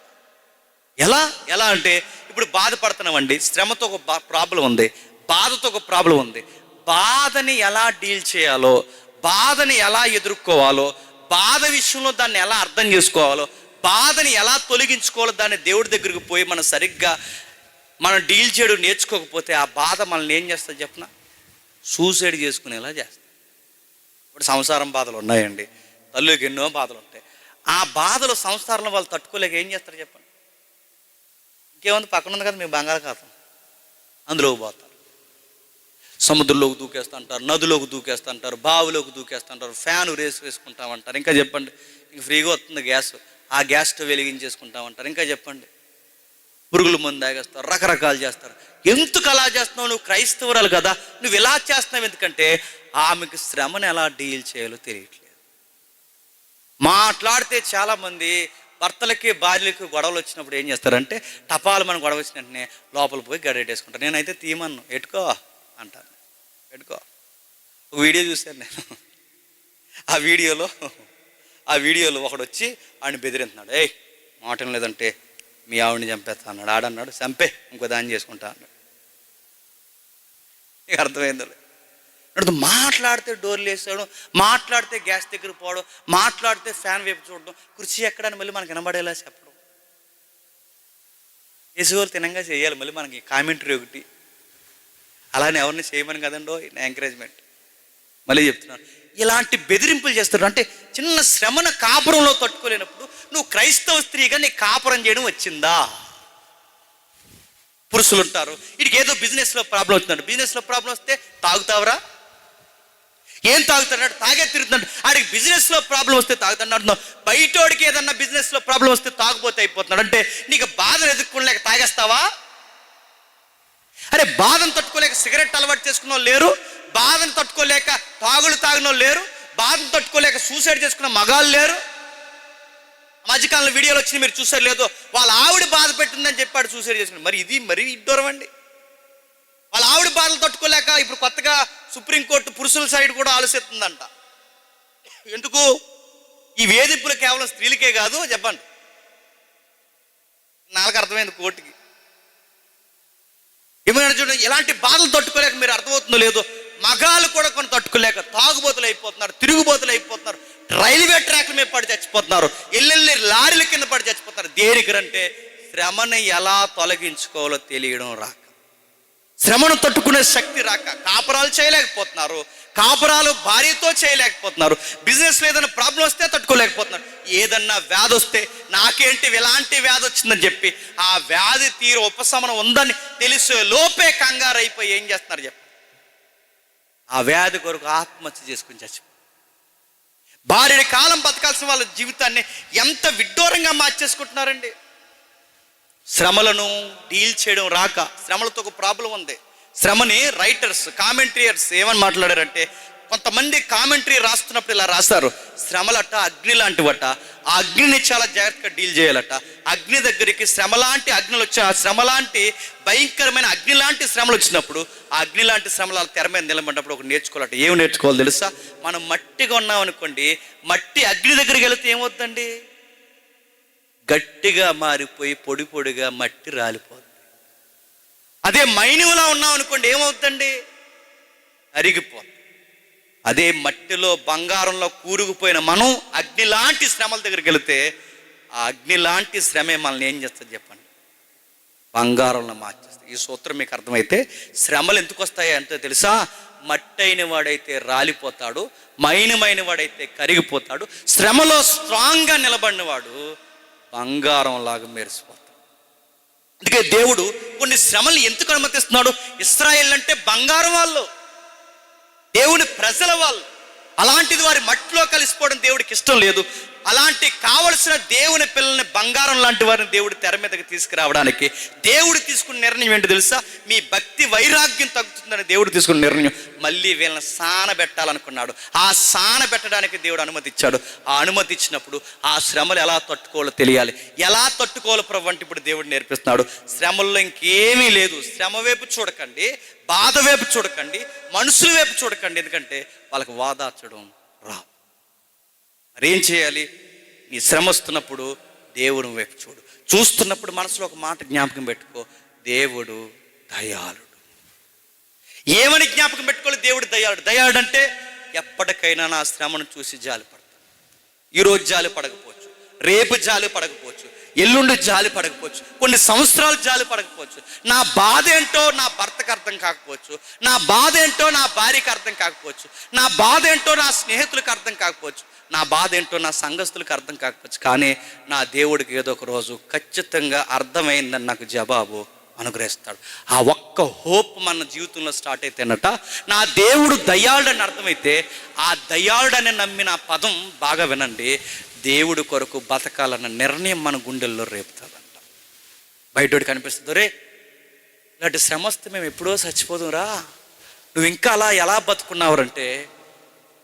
ఎలా అంటే ఇప్పుడు బాధపడుతున్నామండి, శ్రమతో ఒక ప్రాబ్లం ఉంది, బాధతో ఒక ప్రాబ్లం ఉంది. బాధని ఎలా డీల్ చేయాలో, బాధని ఎలా ఎదుర్కోవాలో, బాధ విషయంలో దాన్ని ఎలా అర్థం చేసుకోవాలో, బాధని ఎలా తొలగించుకోవాలో దాన్ని దేవుడి దగ్గరికి పోయి మనం సరిగ్గా డీల్ చేయడం నేర్చుకోకపోతే ఆ బాధ మనల్ని ఏం చేస్తుంది చెప్పిన? సూసైడ్ చేసుకునేలా చేస్తుంది. ఇప్పుడు సంసారం బాధలు ఉన్నాయండి, తల్లికి ఎన్నో బాధలు ఉంటాయి. ఆ బాధలు సంసారంలో వాళ్ళు తట్టుకోలేక ఏం చేస్తారు చెప్పండి? ఇంకేముంది, పక్కన ఉంది కదా మీ బంగాళాఖాతం, అందులోకి పోతారు. సముద్రంలోకి దూకేస్తుంటారు, నదిలోకి దూకేస్తుంటారు, బావిలోకి దూకేస్తుంటారు, ఫ్యాన్ వేసుకుంటామంటారు. ఇంకా చెప్పండి, ఇంక ఫ్రీగా వస్తుంది గ్యాస్, ఆ గ్యాస్ స్టవ్ వెలిగించేసుకుంటామంటారు. ఇంకా చెప్పండి, పురుగుల మందు తాగేస్తారు, రకరకాలు చేస్తారు. ఎందుకు అలా చేస్తున్నావు? నువ్వు క్రైస్తవురాలు కదా, నువ్వు ఇలా చేస్తున్నావు ఎందుకంటే ఆమెకు శ్రమను ఎలా డీల్ చేయాలో తెలియట్లేదు. మాట్లాడితే చాలామంది భర్తలకి భార్యలకి గొడవలు వచ్చినప్పుడు ఏం చేస్తారంటే టపాలు మన గొడవ వచ్చిన వెంటనే లోపల పోయి గడెట్టేసుకుంటారు. నేనైతే తీయమన్ను, ఎట్టుకో అంటాను, పెట్టుకో. ఒక వీడియో చూశాను నేను. ఆ వీడియోలో ఒకడు వచ్చి ఆడిని బెదిరిస్తున్నాడు. ఏయ్ మాట లేదంటే మీ ఆవిడని చంపేస్తా అన్నాడు. ఆడన్నాడు చంపే, ఇంకో దాన్ని చేసుకుంటా అన్నాడు. ఇక అర్థమైందో మాట్లాడితే డోర్లు వేసాడు, మాట్లాడితే గ్యాస్ దగ్గర పోవడం, మాట్లాడితే ఫ్యాన్ వైపు చూడడం, కుర్చీ ఎక్కడానికి మళ్ళీ మనకి వినబడేలా చెప్పడం. యెసువారు తినంగా చేయాలి, మళ్ళీ మనకి కామెంటరీ ఒకటి. అలానే ఎవరిని చేయమని కదండో నా ఎంకరేజ్మెంట్. మళ్ళీ చెప్తున్నాను, ఇలాంటి బెదిరింపులు చేస్తాడు. అంటే చిన్న శ్రమను కాపురంలో తట్టుకోలేనప్పుడు నువ్వు క్రైస్తవ స్త్రీగా నీ కాపురం చేయడం వచ్చిందా? పురుషులు ఉంటారు, వీడికి ఏదో బిజినెస్లో ప్రాబ్లం వచ్చిందంట. బిజినెస్లో ప్రాబ్లం వస్తే తాగుతావరా? ఏం తాగుతాడు? తాగే తిరుగుతున్నాడు. ఆడికి బిజినెస్లో ప్రాబ్లం వస్తే తాగుతాడు. బయటోడికి ఏదన్నా బిజినెస్లో ప్రాబ్లం వస్తే తాగుపోతే అయిపోతున్నాడు. అంటే నీకు బాధలు ఎదుర్కొనలేక తాగేస్తావా? అరే బాధను తట్టుకోలేక సిగరెట్ అలవాటు చేసుకున్న వాళ్ళు లేరు, బాధను తట్టుకోలేక తాగులు తాగిన వాళ్ళు లేరు, బాధను తట్టుకోలేక సూసైడ్ చేసుకున్న మగాళ్ళు లేరు. మధ్యకాలంలో వీడియోలు వచ్చినాయి, మీరు చూసారు లేదో, వాళ్ళ ఆవిడ బాధ పెట్టిందని చెప్పాడు సూసైడ్ చేసుకుని. మరి ఇది మరీ ఇడ్డూరం అండి. వాళ్ళ ఆవిడ బాధలు తట్టుకోలేక ఇప్పుడు కొత్తగా సుప్రీంకోర్టు పురుషుల సైడ్ కూడా ఆలోచిస్తుందంట. ఎందుకు? ఈ వేధింపులు కేవలం స్త్రీలకే కాదు, చెప్పండి, నాకు అర్థమైంది కోర్టుకి. ఏమైనా చూడండి, ఎలాంటి బాధలు తట్టుకోలేక, మీరు అర్థమవుతుందో లేదో, మగాళ్ళు కూడా కొన్ని తట్టుకోలేక తాగుబోతులు అయిపోతున్నారు, తిరుగుబోతులు అయిపోతున్నారు, రైల్వే ట్రాక్ల మీద పడి చచ్చిపోతున్నారు, ఎల్లెల్లి లారీల కింద పడి చచ్చిపోతున్నారు. దేనికంటే శ్రమని ఎలా తొలగించుకోవాలో తెలియడం రాక, శ్రమను తట్టుకునే శక్తి రాక, కాపురాలు చేయలేకపోతున్నారు, కాపురాలు భార్యతో చేయలేకపోతున్నారు, బిజినెస్లో ఏదైనా ప్రాబ్లం వస్తే తట్టుకోలేకపోతున్నారు, ఏదన్నా వ్యాధి వస్తే నాకేంటి ఇలాంటి వ్యాధి వచ్చిందని చెప్పి ఆ వ్యాధి తీరు ఉపశమనం ఉందని తెలిసే లోపే కంగారు అయిపోయి ఏం చేస్తున్నారు చెప్పి ఆ వ్యాధి కొరకు ఆత్మహత్య చేసుకుని చచ్చిపో. భార్యని కాలం బతకాల్సిన వాళ్ళ జీవితాన్ని ఎంత విడ్డూరంగా మార్చేసుకుంటున్నారండి. శ్రమలను డీల్ చేయడం రాక, శ్రమలతో ఒక ప్రాబ్లం ఉంది. శ్రమని రైటర్స్, కామెంట్రియర్స్ ఏమని మాట్లాడారంటే, కొంతమంది కామెంటరీ రాస్తున్నప్పుడు ఇలా రాస్తారు, శ్రమలట అగ్ని లాంటివట, ఆ అగ్నిని చాలా జాగ్రత్తగా డీల్ చేయాలట. అగ్ని దగ్గరికి శ్రమ లాంటి అగ్నులు వచ్చి, ఆ శ్రమ లాంటి భయంకరమైన అగ్ని లాంటి శ్రమలు వచ్చినప్పుడు, ఆ అగ్ని లాంటి శ్రమలు అలా తెర మీద నిలబడినప్పుడు ఒక నేర్చుకోవాలట. ఏమి నేర్చుకోవాలి తెలుసా? మనం మట్టిగా ఉన్నాం అనుకోండి, మట్టి అగ్ని దగ్గరికి వెళితే ఏమవుతుందండి? గట్టిగా మారిపోయి పొడి పొడిగా మట్టి రాలిపోతుంది. అదే మైనువులా ఉన్నాం అనుకోండి, ఏమవుతుందండి? అరిగిపోతుంది. అదే మట్టిలో బంగారంలో కూరుకుపోయిన మనం అగ్ని లాంటి శ్రమల దగ్గరికి వెళితే, ఆ అగ్ని లాంటి శ్రమే మనల్ని ఏం చేస్తుంది చెప్పండి? బంగారంలో మార్చేస్తుంది. ఈ సూత్రం మీకు అర్థమైతే, శ్రమలు ఎందుకు వస్తాయి అంటే తెలుసా? మట్టి అయిన వాడైతే రాలిపోతాడు, మైనమైన వాడైతే కరిగిపోతాడు, శ్రమలో స్ట్రాంగ్గా నిలబడిన వాడు బంగారం లాగా మెరిసిపోతాడు. అందుకే దేవుడు కొన్ని శ్రమలు ఎందుకు అనుమతిస్తున్నాడు? ఇశ్రాయేల్ అంటే బంగారం వాళ్ళు, దేవుని ప్రజల వాళ్ళు. అలాంటిది వారి మట్టిలో కలిసిపోవడం దేవుడికి ఇష్టం లేదు. అలాంటి కావలసిన దేవుని పిల్లల్ని, బంగారం లాంటి వారిని దేవుడు తెర మీదకి తీసుకురావడానికి దేవుడు తీసుకున్న నిర్ణయం ఏంటి తెలుసా? మీ భక్తి వైరాగ్యం తగ్గుతుందని దేవుడు తీసుకున్న నిర్ణయం. మళ్ళీ వీళ్ళని సానబెట్టాలనుకున్నాడు. ఆ సానబెట్టడానికి దేవుడు అనుమతి ఇచ్చాడు. ఆ అనుమతి ఇచ్చినప్పుడు ఆ శ్రమలు ఎలా తట్టుకోవాలో తెలియాలి. ఎలా తట్టుకోవాలో ప్రభు అంటే ఇప్పుడు దేవుడు నేర్పిస్తున్నాడు. శ్రమల్లో ఇంకేమీ లేదు. శ్రమ వైపు చూడకండి, బాధ వైపు చూడకండి, మనుషుల వైపు చూడకండి, ఎందుకంటే వాళ్ళకి వాదార్చడం రాదు. మరేం చేయాలి? నీ శ్రమ వస్తున్నప్పుడు దేవుని వైపు చూడు. చూస్తున్నప్పుడు మనసులో ఒక మాట జ్ఞాపకం పెట్టుకో, దేవుడు దయాళుడు. ఏమని జ్ఞాపకం పెట్టుకోవాలి? దేవుడు దయాళుడు. దయాళుడు అంటే ఎప్పటికైనా నా శ్రమను చూసి జాలి పడతాడు. ఈరోజు జాలి పడకపోవచ్చు, రేపు జాలి పడకపోవచ్చు, ఎల్లుండి జాలి పడకపోవచ్చు, కొన్ని సంవత్సరాలు జాలి పడకపోవచ్చు. నా బాధ ఏంటో నా భర్తకు అర్థం కాకపోవచ్చు, నా బాధ ఏంటో నా భార్యకి అర్థం కాకపోవచ్చు, నా బాధ ఏంటో నా స్నేహితులకు అర్థం కాకపోవచ్చు, నా బాధ ఏంటో నా సంఘస్థులకు అర్థం కాకపోవచ్చు. కానీ నా దేవుడికి ఏదో ఒక రోజు ఖచ్చితంగా అర్థమైందని నాకు జవాబు అనుగ్రహిస్తాడు. ఆ ఒక్క హోప్ మన జీవితంలో స్టార్ట్ అయితేనట, నా దేవుడు దయాళుడని అర్థమైతే, ఆ దయాళుడని నమ్మిన పదం బాగా వినండి, దేవుడి కొరకు బతకాలన్న నిర్ణయం మన గుండెల్లో రేపుతుందంట. బయటోడికి కనిపిస్తుంది, రే ఇలాంటి శ్రమ వస్తే మేము ఎప్పుడో చచ్చిపోదురా, నువ్వు ఇంకా అలా ఎలా బతుకున్నావురంటే,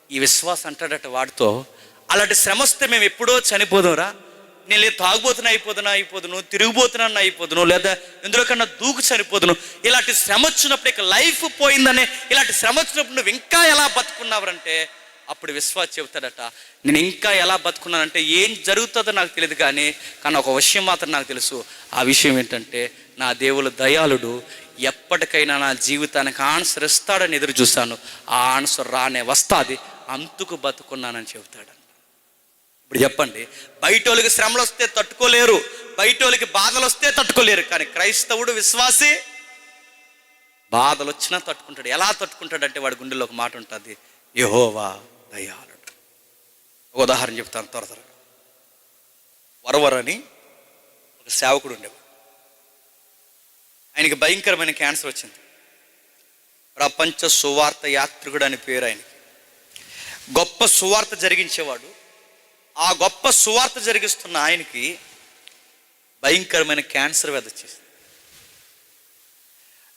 ఈ విశ్వాసం అంటాడట వాడితో, అలాంటి శ్రమ వస్తే మేము ఎప్పుడో చనిపోదురా, నేను లేదు తాగుబోతున్నా తిరిగిపోతున్నా అయిపోదును, లేదా ఎందులో కన్నా దూకు చనిపోదును. ఇలాంటి శ్రమ వచ్చినప్పుడు ఇక లైఫ్ పోయిందనే, ఇలాంటి శ్రమ వచ్చినప్పుడు నువ్వు ఇంకా ఎలా బతుకున్నావురంటే, అప్పుడు విశ్వాస చెబుతాడట, నేను ఇంకా ఎలా బతుకున్నానంటే ఏం జరుగుతుందో నాకు తెలియదు, కానీ ఒక విషయం మాత్రం నాకు తెలుసు. ఆ విషయం ఏంటంటే, నా దేవుడు దయాళుడు, ఎప్పటికైనా నా జీవితానికి ఆన్సర్ ఇస్తాడని ఎదురు చూశాను, ఆ ఆన్సర్ రానే వస్తుంది, అంతుకు బతుకున్నానని చెబుతాడు. ఇప్పుడు చెప్పండి, బయటోళ్ళకి శ్రమలు వస్తే తట్టుకోలేరు, బయటోళ్ళకి బాధలు వస్తే తట్టుకోలేరు, కానీ క్రైస్తవుడు విశ్వాసి బాధలు వచ్చినా తట్టుకుంటాడు. ఎలా తట్టుకుంటాడంటే, వాడి గుండెలో ఒక మాట ఉంటుంది, యెహోవా దయాళుడు. ఒక ఉదాహరణ చెప్తాను త్వరగా. వరవరని ఒక సేవకుడు ఉండేవాడు. ఆయనకి భయంకరమైన క్యాన్సర్ వచ్చింది. ప్రపంచ సువార్త యాత్రికుడు అని పేరు ఆయనకి. గొప్ప సువార్త జరిగించేవాడు. ఆ గొప్ప సువార్త జరిగిస్తున్న ఆయనకి భయంకరమైన క్యాన్సర్ వ్యాధి వచ్చేసింది.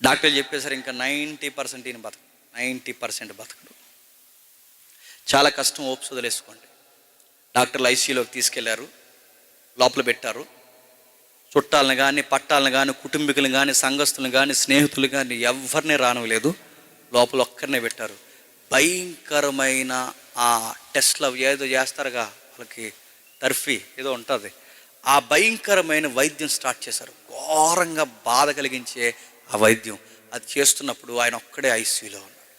డాక్టర్లు చెప్పేసరి ఇంకా 90% ఈయన బతకడు, 90% బతకడు. చాలా కష్టం, ఓప్స్ వదిలేసుకోండి. డాక్టర్లు ఐసీయూలోకి తీసుకెళ్లారు, లోపల పెట్టారు. చుట్టాలను కానీ, పట్టాలను కానీ, కుటుంబీకులను కానీ, సంఘస్థులను కానీ, స్నేహితులు కానీ ఎవరిని రానివ్వలేదు. లోపల ఒక్కరినే పెట్టారు. భయంకరమైన ఆ టెస్ట్లు ఏదో చేస్తారుగా, వాళ్ళకి టర్ఫీ ఏదో ఉంటుంది, ఆ భయంకరమైన వైద్యం స్టార్ట్ చేశారు. ఘోరంగా బాధ కలిగించే ఆ వైద్యం. అది చేస్తున్నప్పుడు ఆయన ఒక్కడే ఐసీయూలో ఉన్నాడు.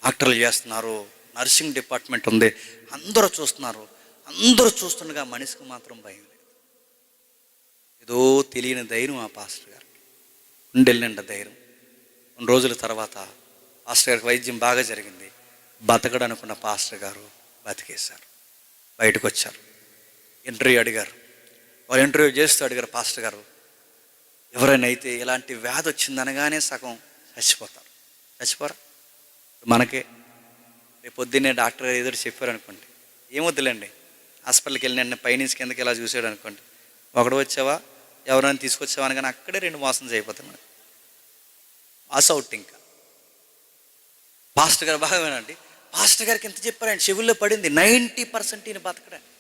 డాక్టర్లు చేస్తున్నారు, నర్సింగ్ డిపార్ట్మెంట్ ఉంది, అందరూ చూస్తున్నారు. అందరూ చూస్తుండగా మనిషికి మాత్రం భయం లేదు. ఏదో తెలియని ధైర్యం ఆ పాస్టర్ గారికి, ఉండెళ్ళిండ ధైర్యం. కొన్ని రోజుల తర్వాత పాస్టర్ గారికి వైద్యం బాగా జరిగింది. బతకడు అనుకున్న పాస్టర్ గారు బతికేశారు. బయటకు వచ్చారు, ఇంటర్వ్యూ అడిగారు. వాళ్ళు ఇంటర్వ్యూ చేస్తూ అడిగారు, పాస్టర్ గారు ఎవరైనా అయితే ఇలాంటి వ్యాధి వచ్చిందనగానే సగం చచ్చిపోతారు, చచ్చిపోరా? మనకే రేపు పొద్దున్నే డాక్టర్ గారు ఎదురు చెప్పారు అనుకోండి, ఏమొద్దులేండి, హాస్పిటల్కి వెళ్ళిన పైనుంచి కిందకి ఇలా చూసాడు అనుకోండి, ఒకడు వచ్చావా ఎవరైనా తీసుకొచ్చావా అని, కానీ అక్కడే 2 మోసం అయిపోతాను, పాస్ అవుట్. ఇంకా పాస్టర్ గారు బాగా వినండి, పాస్టర్ గారికి ఎంత చెప్పారు, ఆయన చెవుల్లో పడింది 90% ఈయన బతకడానికి.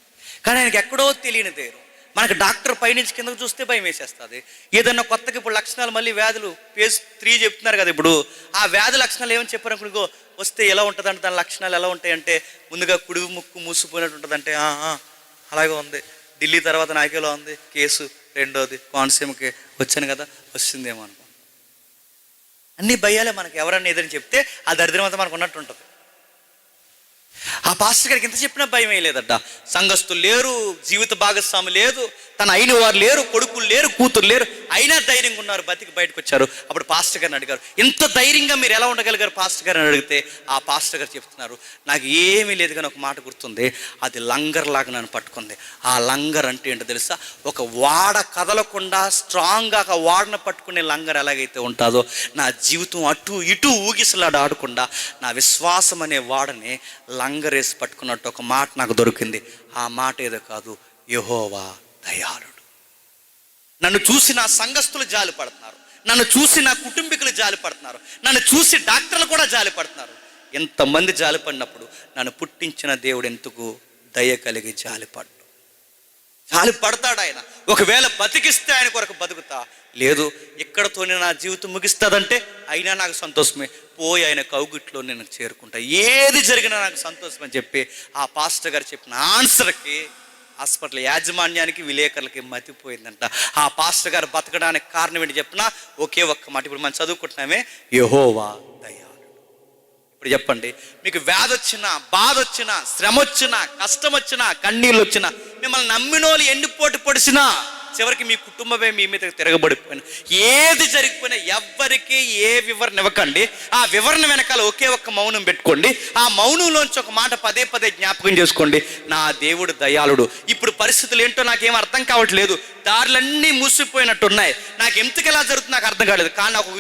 కానీ ఆయనకి ఎక్కడో తెలియని ధైర్యం. మనకు డాక్టర్ పైనుంచి కిందకు చూస్తే భయం వేసేస్తుంది. ఏదన్నా కొత్తగా ఇప్పుడు లక్షణాలు, మళ్ళీ వ్యాధులు ఫేజ్ 3 చెప్తున్నారు కదా, ఇప్పుడు ఆ వ్యాధి లక్షణాలు ఏమని చెప్పారు అనుకో, వస్తే ఎలా ఉంటుందంటే దాని లక్షణాలు ఎలా ఉంటాయంటే, ముందుగా కుడి ముక్కు మూసిపోయినట్టు ఉంటుందంటే, అలాగే ఉంది. ఢిల్లీ తర్వాత నాకేలా ఉంది కేసు, రెండోది కోనసీమకి వచ్చాను కదా, వస్తుందేమో అనుకో. అన్ని భయాలే మనకి. ఎవరన్నా ఏదని చెప్తే ఆ దరిద్రం అంతా మనకు ఉన్నట్టు ఉంటుంది. ఆ పాస్టర్ గారికి ఎంత చెప్పినా భయం లేదట. సంఘస్థులు లేరు, జీవిత భాగస్వామి లేదు, తన అయిన వారు లేరు, కొడుకులు లేరు, కూతురు లేరు, అయినా ధైర్యంగా ఉన్నారు, బతికి బయటకు వచ్చారు. అప్పుడు పాస్టర్ గారిని అడిగారు, ఇంత ధైర్యంగా మీరు ఎలా ఉండగలిగారు పాస్టర్ గారిని అడిగితే, ఆ పాస్టర్ గారు చెప్తున్నారు, నాకు ఏమీ లేదు కానీ ఒక మాట గుర్తుంది, అది లంగర్ లాగా నన్ను పట్టుకుంది. ఆ లంగర్ అంటే ఏంటో తెలుసా, ఒక వాడ కదలకుండా స్ట్రాంగ్గా ఒక వాడను పట్టుకునే లంగర్ ఎలాగైతే ఉంటుందో, నా జీవితం అటు ఇటు ఊగిసలాడు ఆడకుండా నా విశ్వాసం అనే వాడని లంగరేసి పట్టుకున్నట్టు ఒక మాట నాకు దొరికింది. ఆ మాట ఏదో కాదు, యెహోవా దయాళుడు. నన్ను చూసి నా సంఘస్థులు జాలి పడుతున్నారు, నన్ను చూసి నా కుటుంబీకులు జాలి పడుతున్నారు, నన్ను చూసి డాక్టర్లు కూడా జాలి పడుతున్నారు. ఎంతమంది జాలి పడినప్పుడు నన్ను పుట్టించిన దేవుడు ఎందుకు దయ కలిగి జాలి పడతాడు ఆయన. ఒకవేళ బతికిస్తే ఆయన కొరకు బతుకుతా, లేదు ఇక్కడతోనే నా జీవితం ముగిస్తుందంటే అయినా నాకు సంతోషమే, పోయి ఆయన కౌగిట్లో నేను చేరుకుంటా, ఏది జరిగినా నాకు సంతోషం అని చెప్పి ఆ పాస్టర్ గారు చెప్పిన ఆన్సర్కి హాస్పిటల్ యాజమాన్యానికి, విలేకరులకి మతిపోయిందంట. ఆ పాస్టర్ గారు బతకడానికి కారణం ఏంటి చెప్పినా ఒకే ఒక్క మాట. ఇప్పుడు మనం చదువుకుంటున్నామే, యెహోవా దయాళుడు. ఇప్పుడు చెప్పండి, మీకు వ్యాధి వచ్చినా, బాధ వచ్చినా, శ్రమ వచ్చినా, కష్టం వచ్చినా, కన్నీళ్ళు వచ్చినా, మిమ్మల్ని నమ్మినోళ్ళు ఎన్ని పోటు పొడిచినా చివరికి మీ కుటుంబమే మీ మీద తిరగబడిపోయిన, ఏది జరిగిపోయినా ఎవ్వరికి ఏ వివరణ ఇవ్వకండి. ఆ వివరణ వెనకాల ఒకే ఒక్క మౌనం పెట్టుకోండి. ఆ మౌనంలోంచి ఒక మాట పదే పదే జ్ఞాపకం చేసుకోండి, నా దేవుడు దయాళుడు. ఇప్పుడు పరిస్థితులు ఏంటో నాకేం అర్థం కావట్లేదు, దారులన్నీ మూసిపోయినట్టున్నాయి, నాకు ఎందుకు ఎలా జరుగుతుందో నాకు అర్థం కాలేదు. కానీ ఒక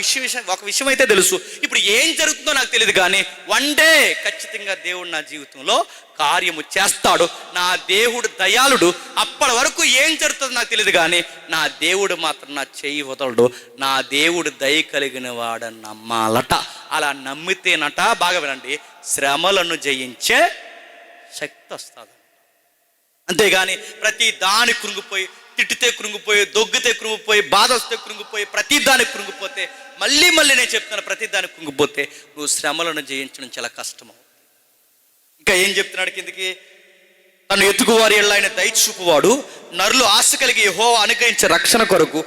విషయం అయితే తెలుసు, ఇప్పుడు ఏం జరుగుతుందో నాకు తెలియదు, కానీ వన్ డే ఖచ్చితంగా దేవుడు నా జీవితంలో కార్యము చేస్తాడు. నా దేవుడు దయాళుడు. అప్పటి వరకు ఏం జరుగుతుందో నాకు తెలియదు, కానీ నా దేవుడు మాత్రం నా చెయ్యి వదలడు. నా దేవుడు దయ కలిగిన వాడని నమ్మాలట. అలా నమ్మితేనట, బాగా వినండి, శ్రమలను జయించే శక్తి వస్తుంది. అంతేగాని ప్రతి దాని కృంగిపోయి, తిట్టితే కృంగిపోయి, దొగ్గితే కృంగిపోయి, బాధ వస్తే కృంగిపోయి, ప్రతి దానికి కృంగిపోతే, మళ్ళీ నేను చెప్తున్నాను, ప్రతి దానికి కృంగిపోతే నువ్వు శ్రమలను జయించడం చాలా కష్టము. ఇంకా ఏం చెప్తున్నాడు కిందకి, తను ఎత్తుకువారి ఎడల ఆయన దయ చూపువాడు, నరులు ఆశ కలిగి యెహోవా అనుగ్రహించే రక్షణ కొరకు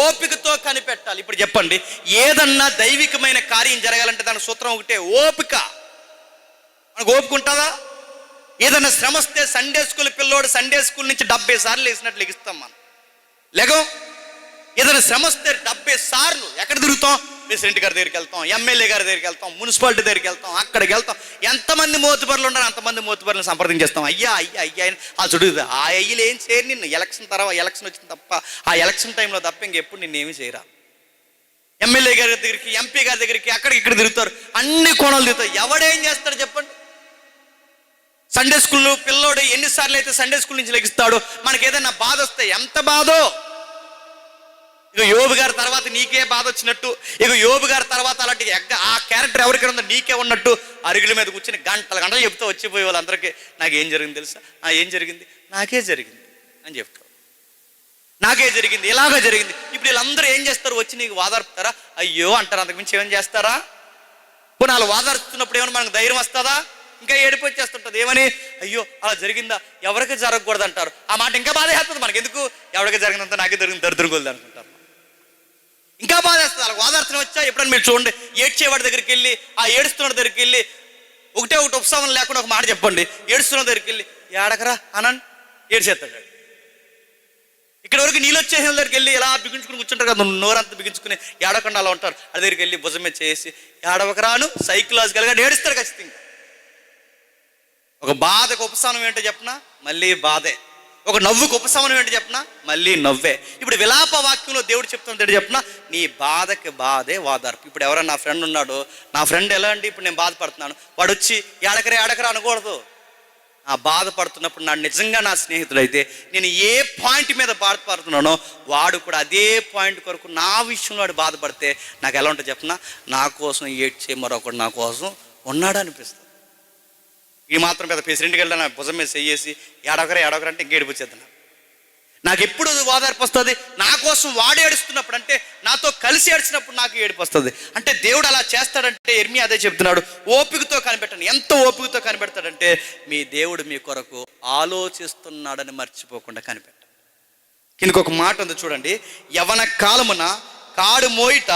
ఓపికతో కనిపెట్టాలి. ఇప్పుడు చెప్పండి, ఏదన్నా దైవికమైన కార్యం జరగాలంటే దాని సూత్రం ఒకటే, ఓపిక. మనకు ఓపిక ఉంటుందా? ఏదన్నా శ్రమ వస్తే సండే స్కూల్ పిల్లోడు సండే స్కూల్ నుంచి 70 సార్లు వేసినట్లు లెగిస్తాం మనం, లేగో. ఏదైనా శ్రమ వస్తే 70 సార్లు ఎక్కడ తిరుగుతాం? ప్రెసిడెంట్ గారి దగ్గరికి వెళ్తాం, ఎమ్మెల్యే గారి దగ్గరికి వెళ్తాం, మున్సిపాలిటీ దగ్గరికి వెళ్తాం, అక్కడికి వెళ్తాం. ఎంతమంది మోతుబరులు ఉన్నారు అంతమంది మోతుబరులను సంప్రదించేస్తాం. అయ్యా ఆ చుడు, ఆ అయ్యలు ఏం చేయరు నిన్ను. ఎలక్షన్ తర్వాత ఎలక్షన్ వచ్చింది తప్ప, ఆ ఎలక్షన్ టైంలో తప్ప ఇంకెప్పుడు నిన్నేమి చేయరా. ఎమ్మెల్యే గారి దగ్గరికి, ఎంపీ గారి దగ్గరికి, అక్కడికి ఇక్కడ తిరుగుతారు, అన్ని కోణాలు తిరుగుతారు. ఎవడేం చేస్తాడు చెప్పండి? సండే స్కూల్ పిల్లోడు ఎన్నిసార్లు అయితే సండే స్కూల్ నుంచి లెగిస్తాడు. మనకి ఏదైనా బాధ వస్తే ఎంత బాధో, ఇక యోబు గారి తర్వాత నీకే బాధ వచ్చినట్టు, ఇక యోబు గారి తర్వాత అలాంటి ఆ క్యారెక్టర్ ఎవరికైనా ఉందో నీకే ఉన్నట్టు అరుగుల మీద కూర్చొని గంటలు చెప్తూ వచ్చిపోయే వాళ్ళందరికీ నాకేం జరిగింది తెలుసా, ఏం జరిగింది, నాకే జరిగింది అని చెప్తావు, నాకే జరిగింది, ఇలాగే జరిగింది. ఇప్పుడు వీళ్ళందరూ ఏం చేస్తారు, వచ్చి నీకు వాదార్పుతారా, అయ్యో అంటారు, అంతకుమించి ఏమని చేస్తారా? పోనీ వాళ్ళు వాదార్పుతున్నప్పుడు ఏమైనా మనకు ధైర్యం వస్తుందా? ఇంకా ఏడుపు వచ్చేస్తుంటుంది. ఏమని, అయ్యో అలా జరిగిందా, ఎవరికి జరగకూడదు అంటారు. ఆ మాట ఇంకా బాధ వేస్తుంది మనకి. ఎందుకు, ఎవరికి జరిగినంత నాకే జరిగింది, దరిద్రగోలు అనుకుంటారు. ఇంకా బాధ వేస్తుంది. అలా వాదార్చన వచ్చా ఎప్పుడన్నా మీరు చూడండి, ఏడ్చేవాడి దగ్గరికి వెళ్ళి, ఆ ఏడుస్తున్న దగ్గరికి వెళ్ళి ఒకటి ఉపశమనం లేకుండా ఒక మాట చెప్పండి, ఏడుస్తున్న దగ్గరికి వెళ్ళి ఏడకరా అనండి, ఏడ్చేస్తాడు. ఇక్కడ వరకు నీళ్ళు వచ్చేసిన దగ్గరికి వెళ్ళి ఇలా బిగించుకుని కూర్చుంటారు కదా, నోరంతా బిగించుకుని ఏడకుండా అలా ఉంటారు. ఆ దగ్గరికి వెళ్ళి భుజం మీద చేసి ఏడవకరాను సైకలాజికల్గా ఏడుస్తారు ఖచ్చితంగా. ఒక బాధకు ఉపశమనం ఏంటో చెప్పనా, మళ్ళీ బాధే. ఒక నవ్వుకు ఉపశమనం ఏంటో చెప్పనా, మళ్ళీ నవ్వే. ఇప్పుడు విలాప వాక్యంలో దేవుడు చెప్తున్నది చెప్పనా, నీ బాధకి బాధే వాదార్పు. ఇప్పుడు ఎవరైనా నా ఫ్రెండ్ ఉన్నాడు, నా ఫ్రెండ్ ఎలా అండి, ఇప్పుడు నేను బాధపడుతున్నాను, వాడు వచ్చి ఏడకరా అనకూడదు. ఆ బాధపడుతున్నప్పుడు నిజంగా నా స్నేహితుడైతే నేను ఏ పాయింట్ మీద బాధపడుతున్నానో వాడు కూడా అదే పాయింట్ కొరకు నా విషయంలో వాడు బాధపడితే నాకు ఎలా ఉంటుంది చెప్పనా, నా కోసం ఏడ్చే మరొకడు నా కోసం ఉన్నాడు అనిపిస్తుంది. ఈ మాత్రం పెద్ద ప్రెసిడెంట్కి వెళ్ళా నా భుజం మీద చెయ్యేసి ఏడొకరు అంటే ఇంకేడుపు వచ్చేద్దాను. నాకు ఎప్పుడు ఓదార్పు వస్తుంది, నా కోసం వాడు ఏడుస్తున్నప్పుడు, అంటే నాతో కలిసి ఏడ్చినప్పుడు నాకు ఏడుపు వస్తుంది. అంటే దేవుడు అలా చేస్తాడంటే యెర్మీయా అదే చెప్తున్నాడు, ఓపికతో కనిపెట్టండి. ఎంత ఓపికతో కనిపెడతాడంటే మీ దేవుడు మీ కొరకు ఆలోచిస్తున్నాడని మర్చిపోకుండా కనిపెట్టండి. కిందకు ఒక మాట ఉంది చూడండి, యవన కాలమున కాడు మోయిట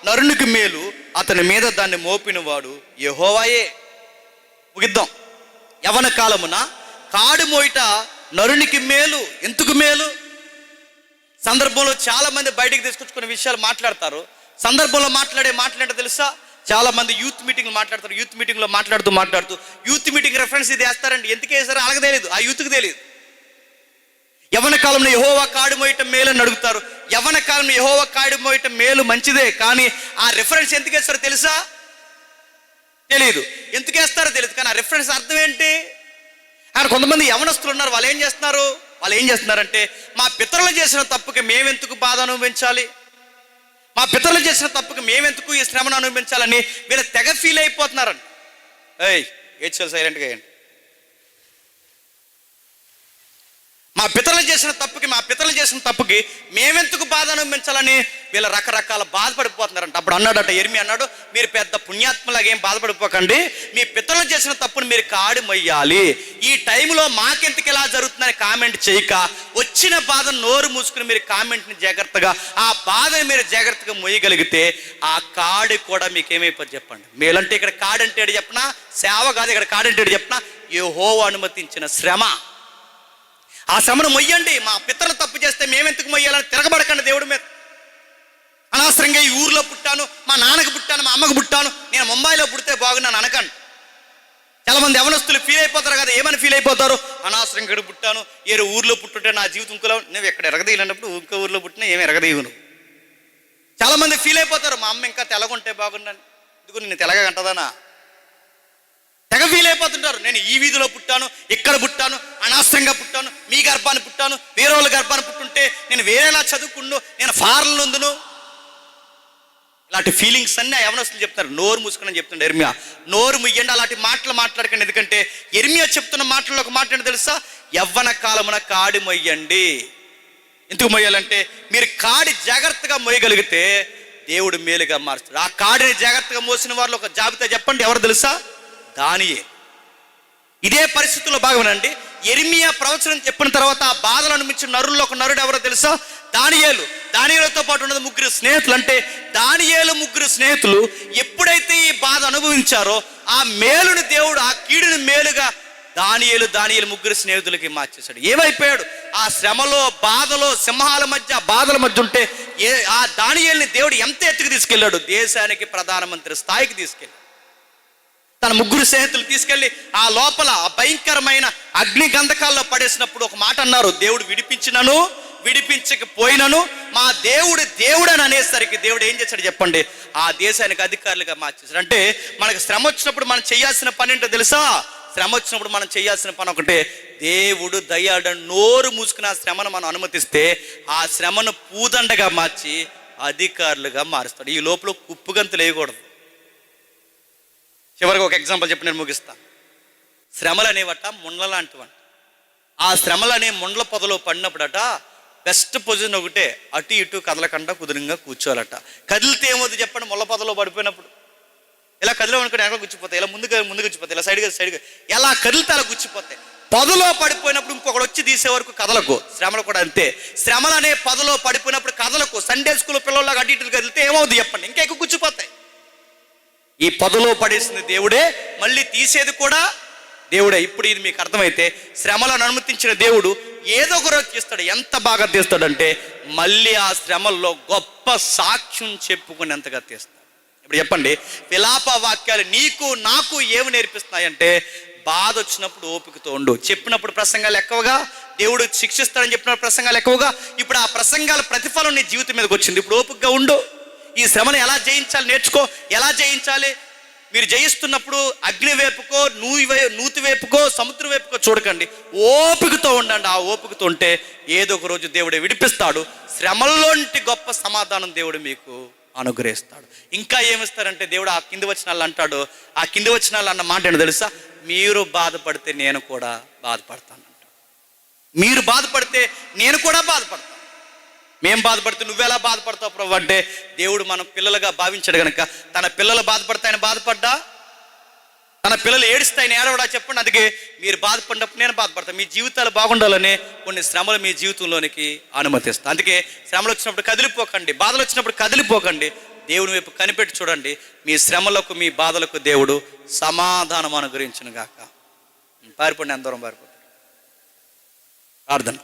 నరునికి మేలు, అతని మీద దాన్ని మోపిన వాడు యెహోవాయే. ముగిద్దాం. యవన కాలమున కాడు మోయిట నరునికి మేలు. ఎందుకు మేలు? సందర్భంలో చాలా మంది బయటికి తీసుకొచ్చుకునే విషయాలు మాట్లాడతారు. సందర్భంలో మాట్లాడే తెలుసా, చాలా మంది యూత్ మీటింగ్లు మాట్లాడతారు. యూత్ మీటింగ్లో మాట్లాడుతూ యూత్ మీటింగ్ రెఫరెన్స్ ఇది వేస్తారండి. ఎందుకు వేస్తారో అలాగ తెలియదు, ఆ యూత్కి తెలియదు. యవన కాలంలో యెహోవా కాడు మోయటం మేలు అని అడుగుతారు. యవన కాలంలో యెహోవా కాడు మోయటం మేలు మంచిదే, కానీ ఆ రెఫరెన్స్ ఎందుకు వేస్తారో తెలుసా, తెలియదు. ఎందుకు వేస్తారో తెలియదు, కానీ ఆ రెఫరెన్స్ అర్థం ఏంటి? ఆయన కొంతమంది యవనస్తులు ఉన్నారు, వాళ్ళు ఏం చేస్తున్నారంటే మా పితరులు చేసిన తప్పుకి మేమెందుకు బాధ అనుభవించాలి, మా పితరులు చేసిన తప్పుకి మేమెందుకు ఈ శ్రమను అనుభవించాలని వీళ్ళు తెగ ఫీల్ అయిపోతున్నారండి. ఏడ్చాలి, సైలెంట్గా వేయండి. మా పితరులు చేసిన తప్పుకి మేమెందుకు బాధ అనుభవించాలని వీళ్ళ రకరకాల బాధపడిపోతున్నారంట. అప్పుడు అన్నాడట యెర్మీయా అన్నాడు, మీరు పెద్ద పుణ్యాత్మలాగా ఏం బాధపడిపోకండి, మీ పితరులు చేసిన తప్పును మీరు కాడి మొయ్యాలి. ఈ టైంలో మాకెందుకు ఇలా జరుగుతుందని కామెంట్ చేయక వచ్చిన బాధను నోరు మూసుకుని మీరు కామెంట్ని జాగ్రత్తగా, ఆ బాధని మీరు జాగ్రత్తగా మొయ్యగలిగితే ఆ కాడి కూడా మీకు ఏమైపోతుంది చెప్పండి. మేలంటే ఇక్కడ కాడంటే చెప్పనా, సేవ కాదు, ఇక్కడ కాడంటే చెప్పనా, యెహోవా అనుమతించిన శ్రమ. ఆ శ్రమను మొయ్యండి. మా పితరులు తప్పు చేస్తే మేమెందుకు మొయ్యాలని తిరగబడకండి దేవుడి మీద. అనవసరంగా ఈ ఊర్లో పుట్టాను, మా నాన్నకు పుట్టాను, మా అమ్మకు పుట్టాను, నేను ముంబైలో పుడితే బాగున్నాను అనకండి. చాలా మంది యవనస్తులు ఫీల్ అయిపోతారు కదా, ఏమని ఫీల్ అయిపోతారు, అనవసరంగా ఇక్కడ పుట్టాను, ఏ ఊర్లో పుట్టుంటే నా జీవితం ఇంకోలా, నువ్వు ఎక్కడ ఎరగదీయలేనప్పుడు ఇంకో ఊర్లో పుట్టినా ఏమి ఎరగదీయను. చాలా మంది ఫీల్ అయిపోతారు, మా అమ్మ ఇంకా తెల్లగుంటే బాగున్నాను, ఇదిగో నేను తెల్లగా అంటదానా, తెగ ఫీల్ అయిపోతుంటారు. నేను ఈ వీధిలో పుట్టాను, ఇక్కడ పుట్టాను, అనవసరంగా పుట్టాను, మీ గర్భాన్ని పుట్టాను, వేరే వాళ్ళ గర్భాన్ని పుట్టుంటే నేను వేరేలా చదువుకున్నాను, నేను ఫారెన్ నందును. ఇలాంటి ఫీలింగ్స్ అన్నీ యవనస్తులు చెప్తున్నారు. నోరు మూసుకుని చెప్తుండే యెర్మీయా, నోరు ముయ్యండి, అలాంటి మాటలు మాట్లాడకండి. ఎందుకంటే యెర్మీయా చెప్తున్న మాటల్లో ఒక మాట ఏంటో తెలుసా, యవ్వన కాలమున కాడి మొయ్యండి. ఎందుకు మొయ్యాలంటే మీరు కాడి జాగ్రత్తగా మొయ్యగలిగితే దేవుడు మేలుగా మారుస్తాడు. ఆ కాడిని జాగ్రత్తగా మోసిన వారిలో ఒక జాబితా చెప్పండి, ఎవరు తెలుసా, దానియేలు. ఇదే పరిస్థితుల్లో భాగమేనండి. యెర్మీయా ప్రవచనం చెప్పిన తర్వాత ఆ బాధలు అనిపించిన నరుల్లో ఒక నరుడు ఎవరో తెలుసా, దానియేలు. దానియేలుతో పాటు ఉన్నది 3 స్నేహితులు. అంటే దానియేలు 3 స్నేహితులు ఎప్పుడైతే ఈ బాధ అనుభవించారో ఆ మేలుని దేవుడు, ఆ కీడుని మేలుగా దానియేలు 3 స్నేహితులకి మార్చేశాడు. ఏమైపోయాడు, ఆ శ్రమలో, బాధలో, సింహాల మధ్య, బాధల మధ్య ఉంటే ఆ దానియేలుని దేవుడు ఎంత ఎత్తుకు తీసుకెళ్ళాడు, దేశానికి ప్రధానమంత్రి స్థాయికి తీసుకెళ్ళాడు. తన 3 స్నేహితులు తీసుకెళ్ళి ఆ లోపల ఆ భయంకరమైన అగ్ని గంధకాల్లో పడేసినప్పుడు ఒక మాట అన్నారు, దేవుడు విడిపించినను విడిపించకపోయినను మా దేవుడని అనేసరికి దేవుడు ఏం చేశాడు చెప్పండి, ఆ దేశానికి అధికారులుగా మార్చేశాడు. అంటే మనకు శ్రమ వచ్చినప్పుడు మనం చేయాల్సిన పని ఏంటో తెలుసా, శ్రమ వచ్చినప్పుడు మనం చేయాల్సిన పని ఒకటే, దేవుడు దయ్యాడని నోరు మూసుకుని ఆ శ్రమను మనం అనుమతిస్తే ఆ శ్రమను పూదండగా మార్చి అధికారులుగా మారుస్తాడు. ఈ లోపల కుప్పుగంతులు వేయకూడదు. చివరికి ఒక ఎగ్జాంపుల్ చెప్పి నేను ముగిస్తాను. శ్రమలు అనేవట ముండ్ల లాంటివంట. ఆ శ్రమలు అనే ముండ్ల పొదలో పడినప్పుడట బెస్ట్ పొజిషన్ ఒకటే, అటు ఇటు కదలకుండా కుదురుగా కూర్చోవాలట. కదిలితే ఏమవుతుంది చెప్పండి? ముళ్ళ పొదలో పడిపోయినప్పుడు ఇలా కదిలేమనుకుంటే ఎక్కడ గుచ్చిపోతాయి, ఇలా ముందుగా గుచ్చిపోతాయి, ఇలా సైడ్గా ఎలా కదిలితే అలా గుచ్చిపోతాయి. పొదలో పడిపోయినప్పుడు ఇంకొకటి వచ్చి తీసే వరకు కదలకు. శ్రమలు కూడా అంతే. శ్రమలు అనే పొదలో పడిపోయినప్పుడు కదలకు. సండే స్కూల్ పిల్లల్లాగా అటు ఇటు కదిలితే ఏమవుతుంది చెప్పండి? ఇంకా ఎక్కువ గుచ్చిపోతాయి. ఈ పొదలో పడేసింది దేవుడే, మళ్ళీ తీసేది కూడా దేవుడే. ఇప్పుడు ఇది మీకు అర్థమైతే శ్రమలను అనుమతించిన దేవుడు ఏదో ఒక రోజు తీస్తాడు. ఎంత బాగా తీస్తాడంటే మళ్ళీ ఆ శ్రమల్లో గొప్ప సాక్ష్యం చెప్పుకునేంతగా తీస్తాడు. ఇప్పుడు చెప్పండి, విలాప వాక్యాలు నీకు నాకు ఏమి నేర్పిస్తున్నాయంటే, బాధ వచ్చినప్పుడు ఓపికతో ఉండు. చెప్పినప్పుడు ప్రసంగాలు ఎక్కువగా, దేవుడు శిక్షిస్తాడని చెప్పినప్పుడు ప్రసంగాలు ఎక్కువగా. ఇప్పుడు ఆ ప్రసంగాల ప్రతిఫలం నీ జీవితం మీదకి వచ్చింది. ఇప్పుడు ఓపికగా ఉండు. ఈ శ్రమను ఎలా జయించాలి నేర్చుకో. ఎలా జయించాలి? మీరు జయిస్తున్నప్పుడు అగ్ని వైపుకో, నూతి వైపుకో, సముద్రం వైపుకో చూడకండి. ఓపికతో ఉండండి. ఆ ఓపికతో ఉంటే ఏదో ఒక రోజు దేవుడు విడిపిస్తాడు. శ్రమల్లోంటి గొప్ప సమాధానం దేవుడు మీకు అనుగ్రహిస్తాడు. ఇంకా ఏమిస్తారంటే దేవుడు ఆ కింది వచనాలు అంటాడు. ఆ కింది వచనాలు అన్న మాట ఏంటో తెలుసా? మీరు బాధపడితే నేను కూడా బాధపడతాను అంటాడు. మీరు బాధపడితే నేను కూడా బాధపడతాను. మేం బాధపడితే నువ్వెలా బాధపడతావు ప్రభు అంటే, దేవుడు మనం పిల్లలుగా భావించాడు కనుక తన పిల్లలు బాధపడితే ఆయన బాధపడ్డా, తన పిల్లలు ఏడిస్తే ఆయన ఏడవడా చెప్పండి? అందుకే మీరు బాధపడినప్పుడు నేను బాధపడతాను. మీ జీవితాలు బాగుండాలని కొన్ని శ్రమలు మీ జీవితంలోనికి అనుమతిస్తాను. అందుకే శ్రమలు వచ్చినప్పుడు కదిలిపోకండి, బాధలు వచ్చినప్పుడు కదిలిపోకండి. దేవుని వైపు కనిపెట్టి చూడండి. మీ శ్రమలకు మీ బాధలకు దేవుడు సమాధానం అనుగ్రహించును గాక. పారిపోండి, ఎంత దూరం పారిపోతాడు. ప్రార్థన.